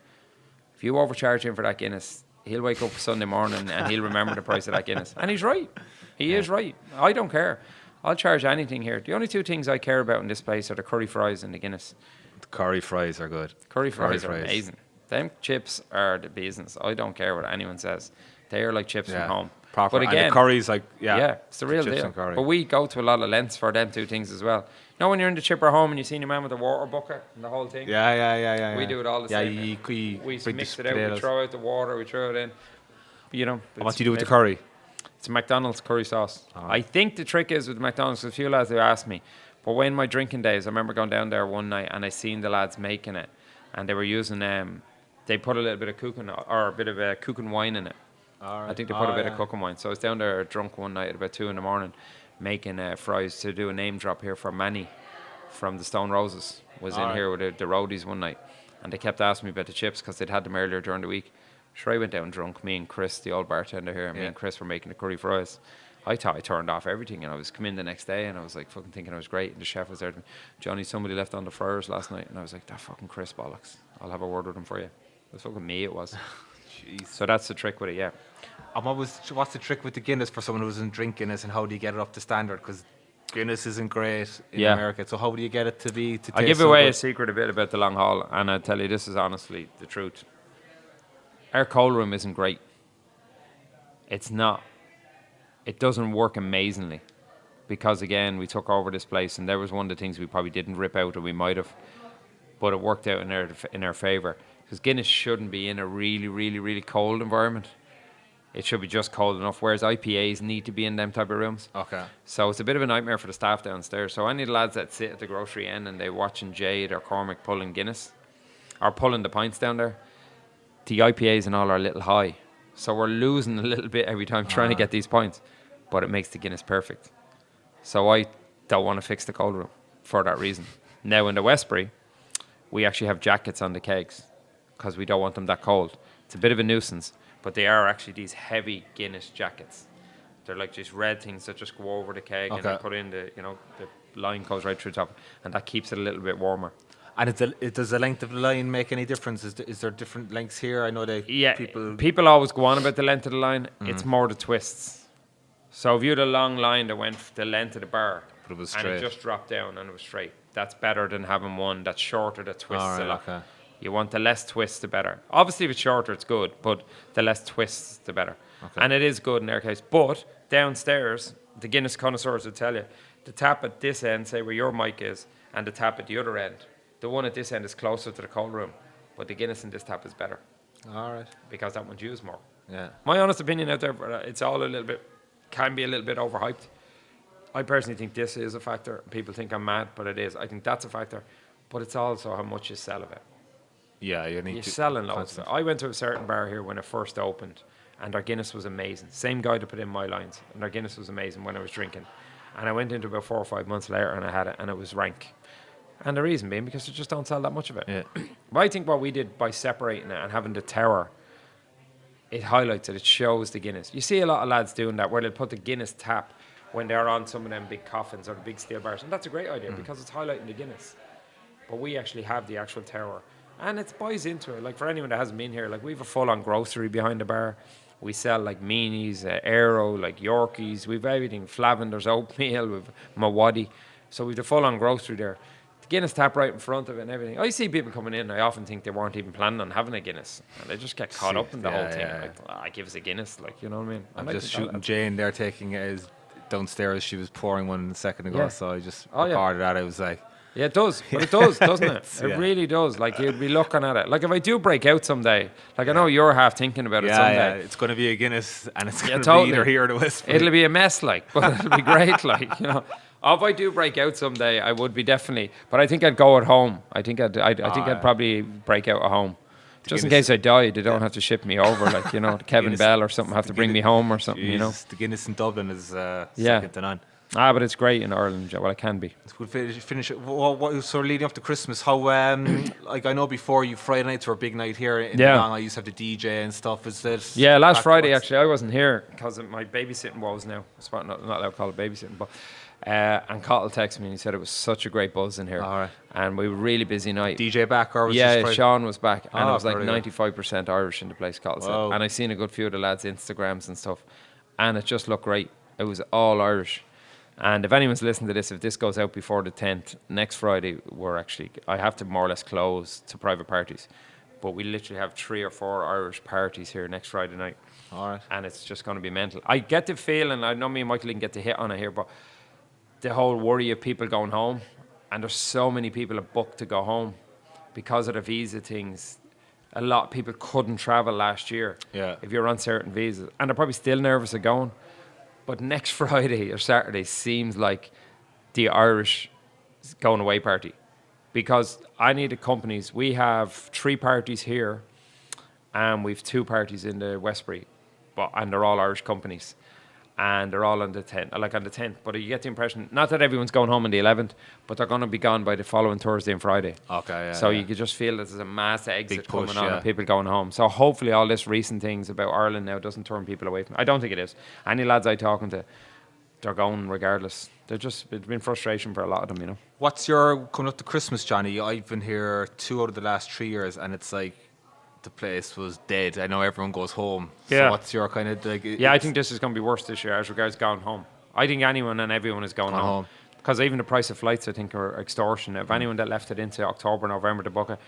If you overcharge him for that Guinness, he'll wake up Sunday morning and he'll remember the price of that Guinness. And he's right. He is right. I don't care. I'll charge anything here. The only 2 things I care about in this place are the curry fries and the Guinness. The curry fries are good. Curry fries are amazing. Them chips are the business. I don't care what anyone says. They are like chips from home. Proper. But again, and the curry's like, it's the real deal. But we go to a lot of lengths for them two things as well. You know when you're in the chipper home and you see your man with the water bucket and the whole thing? Yeah. We do it all the same. We mix it out, we throw out the water, we throw it in. You know. What do you do with the curry? It's a McDonald's curry sauce. Oh. I think the trick is with McDonald's, a few lads have asked me, but when my drinking days, I remember going down there one night and I seen the lads making it, and they were using they put a little bit of cooking or a bit of cooking wine in it. All right. I think they put a bit of cooking wine. So I was down there drunk one night at about 2 a.m. making fries to do a name drop here for Manny from the Stone Roses. Was in here with the roadies one night, and they kept asking me about the chips because they'd had them earlier during the week. Sure, I went down drunk. Me and Chris, the old bartender here, me and Chris were making the curry fries. I thought I turned off everything, and I was coming in the next day, and I was like fucking thinking I was great. And the chef was there. Johnny, somebody left on the fryers last night, and I was like, that fucking Chris bollocks. I'll have a word with him for you. It was fucking me. It was. Jeez. So that's the trick with it, yeah. And what's the trick with the Guinness for someone who doesn't drink Guinness, and how do you get it up to standard? Because Guinness isn't great in America, so how do you get it to be? To I'll give away a secret a bit about the Long Hall, and I'll tell you this is honestly the truth. Our cold room isn't great. It's not. It doesn't work amazingly because, again, we took over this place, and there was one of the things we probably didn't rip out, or we might have, but it worked out in our favour. Because Guinness shouldn't be in a really, really, really cold environment. It should be just cold enough, whereas IPAs need to be in them type of rooms. Okay. So it's a bit of a nightmare for the staff downstairs. So any of the lads that sit at the grocery end and they're watching Jade or Cormac pulling Guinness, or pulling the pints down there, the IPAs and all are a little high. So we're losing a little bit every time trying to get these points. But it makes the Guinness perfect. So I don't want to fix the cold room for that reason. Now in the Westbury, we actually have jackets on the kegs because we don't want them that cold. It's a bit of a nuisance, but they are actually these heavy Guinness jackets. They're like just red things that just go over the keg and they put in the line goes right through the top, and that keeps it a little bit warmer. And does the length of the line make any difference? Is there different lengths here? I know people always go on about the length of the line. It's more the twists. So if you had a long line that went the length of the bar, but it was and it just dropped down and it was straight, that's better than having one that's shorter that twists a lot. Okay. You want the less twists, the better. Obviously, if it's shorter, it's good, but the less twists, the better. Okay. And it is good in their case. But downstairs, the Guinness connoisseurs will tell you, the tap at this end, say where your mic is, and the tap at the other end, the one at this end is closer to the cold room, but the Guinness in this tap is better. All right. Because that one's used more. Yeah. My honest opinion out there, it's all can be a little bit overhyped. I personally think this is a factor. People think I'm mad, but it is. I think that's a factor. But it's also how much you sell of it. Yeah, you're selling loads. I went to a certain bar here when it first opened, and their Guinness was amazing. Same guy to put in my lines, and their Guinness was amazing when I was drinking. And I went into about 4 or 5 months later, and I had it, and it was rank. And the reason being because they just don't sell that much of it. Yeah. But I think what we did by separating it and having the tower, it highlights it. It shows the Guinness. You see a lot of lads doing that where they'll put the Guinness tap when they're on some of them big coffins or the big steel bars, and that's a great idea because it's highlighting the Guinness. But we actually have the actual tower. And it buys into it. Like for anyone that hasn't been here, like we have a full-on grocery behind the bar. We sell like meanies, Aero, like Yorkies. We've everything. Flavender's oatmeal, we've Mawaddy. So we've the full-on grocery there. The Guinness tap right in front of it and everything. I see people coming in, I often think they weren't even planning on having a Guinness. And they just get caught up in the whole thing. Like, give us a Guinness, like, you know what I mean? I'm just shooting Jane there taking it downstairs. She was pouring one a second ago, so I just recorded that. I was like... Yeah, it does. But it does, doesn't it? It really does. Like, you'd be looking at it. Like, if I do break out someday, like, I know you're half thinking about it someday. Yeah, it's going to be a Guinness, and it's going to be either here or the Westbury. It'll be a mess, like, but it'll be great, like, you know. If I do break out someday, I would be definitely. But I think I'd go at home. I think I'd probably break out at home. Just in case I die, they don't have to ship me over, like, you know, Kevin Bell or something, have to bring me home or something, you know. The Guinness in Dublin is second to none. But it's great in Ireland. Well, it can be. We'll finish it. What sort of leading up to Christmas? How like I know before Friday nights were a big night here in Long. I used to have the DJ and stuff. Is that? Yeah, last Friday actually I wasn't here because of my babysitting woes now. It's not allowed to call it babysitting, but and Cathal texted me and he said it was such a great buzz in here. All right. And we were really busy night. DJ back or was Sean was back and it was like 95% Irish in the place. Cathal said, and I seen a good few of the lads' Instagrams and stuff, and it just looked great. It was all Irish. And if anyone's listening to this, if this goes out before the 10th, next Friday, I have to more or less close to private parties But we literally have 3 or 4 Irish parties here next Friday night. All right. And it's just going to be mental. I get the feeling, I know me and Michael didn't get to hit on it here, but the whole worry of people going home, and there's so many people have booked to go home because of the visa things. A lot of people couldn't travel last year if you're on certain visas, and they're probably still nervous of going. But next Friday or Saturday seems like the Irish going away party, because any of the companies, we have 3 parties here and we've 2 parties in the Westbury, and they're all Irish companies. And they're all on the 10th. But you get the impression, not that everyone's going home on the 11th, but they're going to be gone by the following Thursday and Friday. Okay, yeah. So you could just feel that there's a mass exit coming on, yeah. and people going home. So hopefully all this recent things about Ireland now doesn't turn people away from it. I don't think it is. Any lads I'm talking to, they're going regardless. It's been frustration for a lot of them, you know. What's your, coming up to Christmas, Johnny? I've been here 2 out of the last 3 years, and it's like, the place was dead. I know everyone goes home. Yeah. So what's your kind of like? Yeah, I think this is going to be worse this year as regards going home. I think anyone and everyone is going home. Because even the price of flights, I think, are extortionate. If anyone that left it into October, November to book it,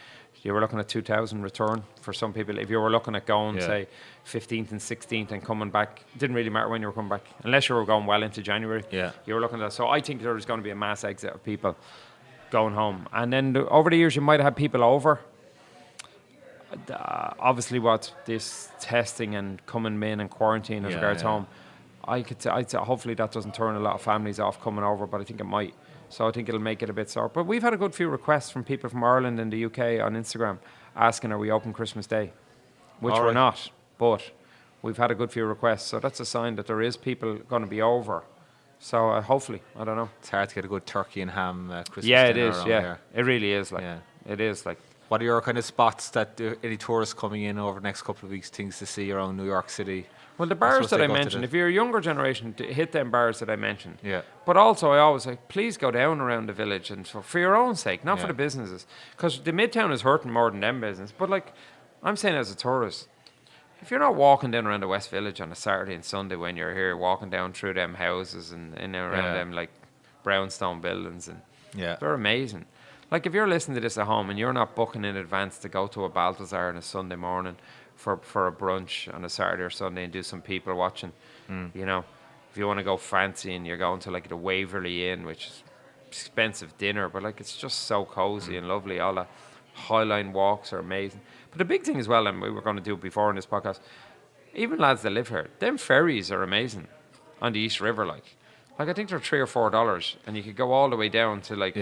you were looking at 2,000 return for some people. If you were looking at going, say, 15th and 16th and coming back, it didn't really matter when you were coming back, unless you were going well into January. Yeah. You were looking at that. So I think there's going to be a mass exit of people going home. And then over the years, you might have had people over. Obviously, what this testing and coming in and quarantine as regards home, I'd say hopefully that doesn't turn a lot of families off coming over, but I think it might. So I think it'll make it a bit sore. But we've had a good few requests from people from Ireland and the UK on Instagram asking, are we open Christmas Day? Which we're not, but we've had a good few requests. So that's a sign that there is people going to be over. So hopefully, I don't know. It's hard to get a good turkey and ham Christmas dinner. It is. Here. It really is. It is like. What are your kind of spots that any tourists coming in over the next couple of weeks, things to see around New York City? Well, the bars that I mentioned, if you're a younger generation, hit them bars that I mentioned. Yeah. But also, I always say, please go down around the village, and for your own sake, not for the businesses. Because the Midtown is hurting more than them business. But like, I'm saying as a tourist, if you're not walking down around the West Village on a Saturday and Sunday when you're here, walking down through them houses and in and around them like brownstone buildings, and they're amazing. Like, if you're listening to this at home and you're not booking in advance to go to a Balthazar on a Sunday morning for a brunch on a Saturday or Sunday and do some people watching, you know, if you want to go fancy and you're going to like the Waverley Inn, which is expensive dinner, but like it's just so cozy and lovely. All the Highline walks are amazing. But the big thing as well, and we were going to do it before in this podcast, even lads that live here, them ferries are amazing on the East River. Like I think they're $3 or $4, and you could go all the way down to like.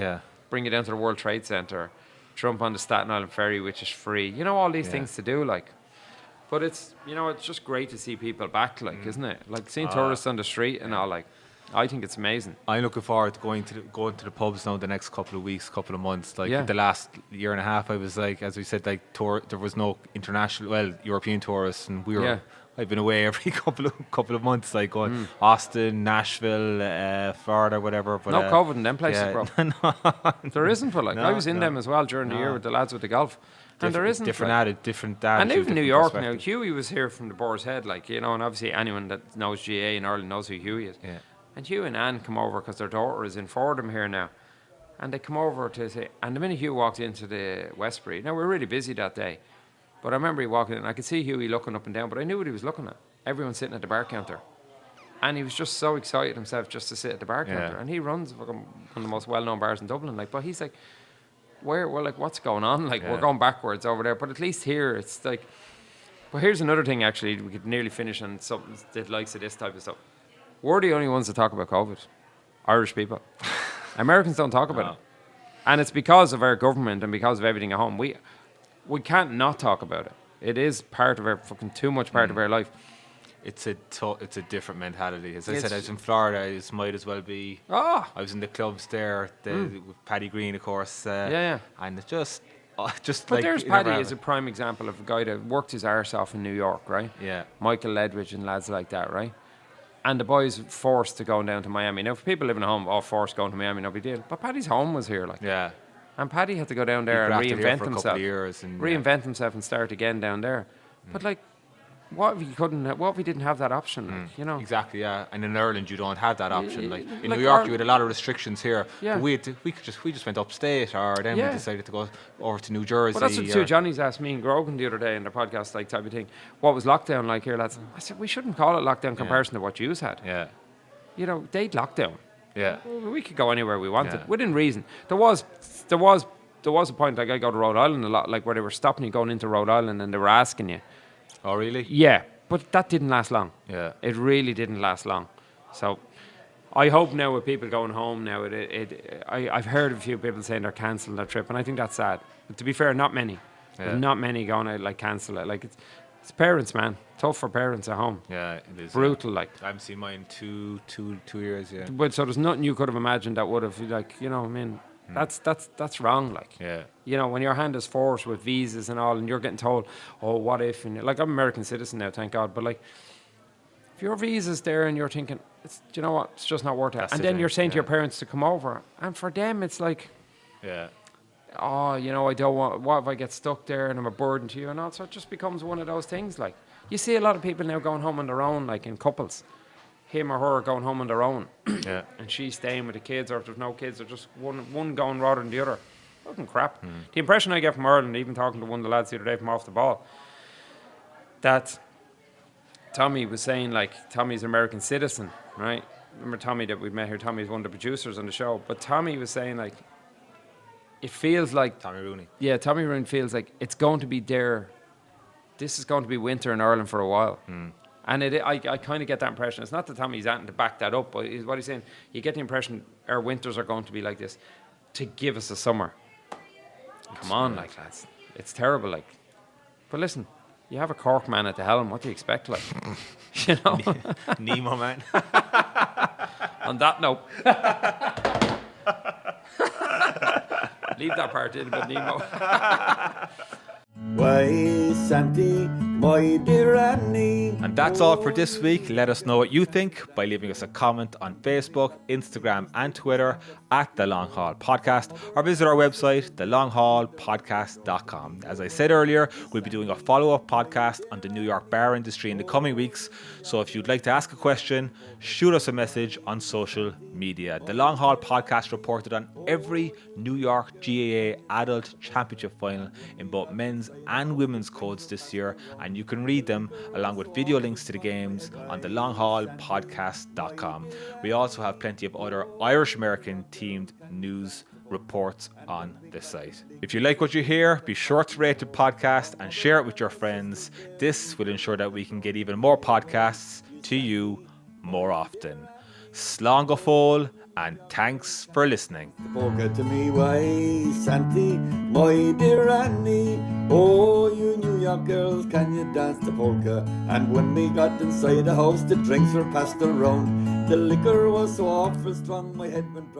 Bring you down to the World Trade Center, jump on the Staten Island ferry, which is free. You know, all these things to do, like. But it's, you know, it's just great to see people back, like, isn't it? Like, seeing tourists on the street and all, like, I think it's amazing. I'm looking forward to going to the pubs now the next couple of weeks, couple of months. Like, the last year and a half, I was like, as we said, like, there was no European tourists, and we were... I've been away every couple of months, like going Austin, Nashville, Florida, whatever. But no COVID in them places, bro. There isn't, but like I was in them as well during the year with the lads with the golf, and there isn't different attitude. And even New York now, Huey was here from the Boar's Head, like, you know, and obviously anyone that knows GA in Ireland knows who Huey is. Yeah. And Huey and Anne come over because their daughter is in Fordham here now, and they come over to say. And the minute Huey walked into the Westbury, now we're really busy that day. But I remember he walking in, I could see Huey looking up and down, but I knew what he was looking at. Everyone sitting at the bar counter. And he was just so excited himself just to sit at the bar counter. And he runs one of the most well-known bars in Dublin. Like, but he's like, we're like, what's going on? Like, we're going backwards over there. But at least here, it's like... But here's another thing, actually, we could nearly finish on something that likes of this type of stuff. We're the only ones that talk about COVID. Irish people. Americans don't talk about it. And it's because of our government and because of everything at home. We can't not talk about it. It is part of our too much part of our life. It's a different mentality. As I said, I was in Florida. It might as well be. I was in the clubs there with Paddy Greene, of course. And it's just But like. There's Paddy is a prime example of a guy that worked his arse off in New York, right? Yeah. Michael Ledwidge and lads like that, right? And the boys forced to go down to Miami. Now, for people living at home, forced going to Miami, no big deal. But Paddy's home was here, like. Yeah. And Paddy had to go down there and reinvent himself. Years and, reinvent himself and start again down there. But like, what if you couldn't? What if we didn't have that option? Like, you know, exactly. Yeah, and in Ireland you don't have that option. Like in like New York, you had a lot of restrictions here. Yeah. But we just went upstate, or then we decided to go over to New Jersey. Well, that's what two Johnny's asked me and Grogan the other day in the podcast, like type of thing. What was lockdown like here, lads? I said we shouldn't call it lockdown comparison to what yous had. Yeah. You know, they'd lockdown. Yeah. We could go anywhere we wanted within reason. There was a point, like I go to Rhode Island a lot, like where they were stopping you going into Rhode Island and they were asking you. Oh, really? Yeah, but that didn't last long. Yeah. It really didn't last long. So I hope now with people going home now, I've heard a few people saying they're cancelling their trip, and I think that's sad. But to be fair, not many. There's not many going out like cancel it. Like it's parents, man. Tough for parents at home. Yeah, it is. Brutal, like. I haven't seen mine two years, yeah. But so there's nothing you could have imagined that would have, like, you know, I mean, that's wrong, like. Yeah. You know, when your hand is forced with visas and all, and you're getting told, oh, what if? And like, I'm an American citizen now, thank God. But like, if your visa's there and you're thinking, do you know what? It's just not worth it. That's and the then thing, you're saying to your parents to come over, and for them, it's like, oh, you know, I don't want. What if I get stuck there and I'm a burden to you and all? So it just becomes one of those things. Like, you see a lot of people now going home on their own, like in couples. Him or her going home on their own, and she's staying with the kids, or if there's no kids, or just one going rather than the other. Fucking crap. The impression I get from Ireland, even talking to one of the lads the other day from off the ball, that Tommy was saying, like, Tommy's an American citizen, right? Remember Tommy that we met here? Tommy's one of the producers on the show, but Tommy was saying, like, it feels like Tommy Rooney. Yeah, Tommy Rooney feels like it's going to be there. This is going to be winter in Ireland for a while. And I kind of get that impression. It's not that Tommy's at to back that up, but what he's saying, you get the impression our winters are going to be like this to give us a summer. Come on, like, lads. It's terrible, like. But listen, you have a Cork man at the helm. What do you expect, like? You know? Nemo, man. On that note. Leave that part in, but Nemo. Why, Santy, my dear Annie. And that's all for this week. Let us know what you think by leaving us a comment on Facebook, Instagram and Twitter at The Long Haul Podcast, or visit our website, thelonghaulpodcast.com. As I said earlier, we'll be doing a follow-up podcast on the New York bar industry in the coming weeks. So if you'd like to ask a question, shoot us a message on social media. The Long Haul Podcast reported on every New York GAA Adult Championship final in both men's and women's codes this year, and you can read them along with video links to the games on thelonghaulpodcast.com. We also have plenty of other Irish American themed news reports on the site. If you like what you hear, be sure to rate the podcast and share it with your friends. This will ensure that we can get even more podcasts to you more often. Slán go fóill, and thanks for listening. Polka to me, why, Santy, my dear Annie. Oh, you New York girls, can you dance the polka? And when we got inside the house, the drinks were passed around. The liquor was so awful strong, my head went round.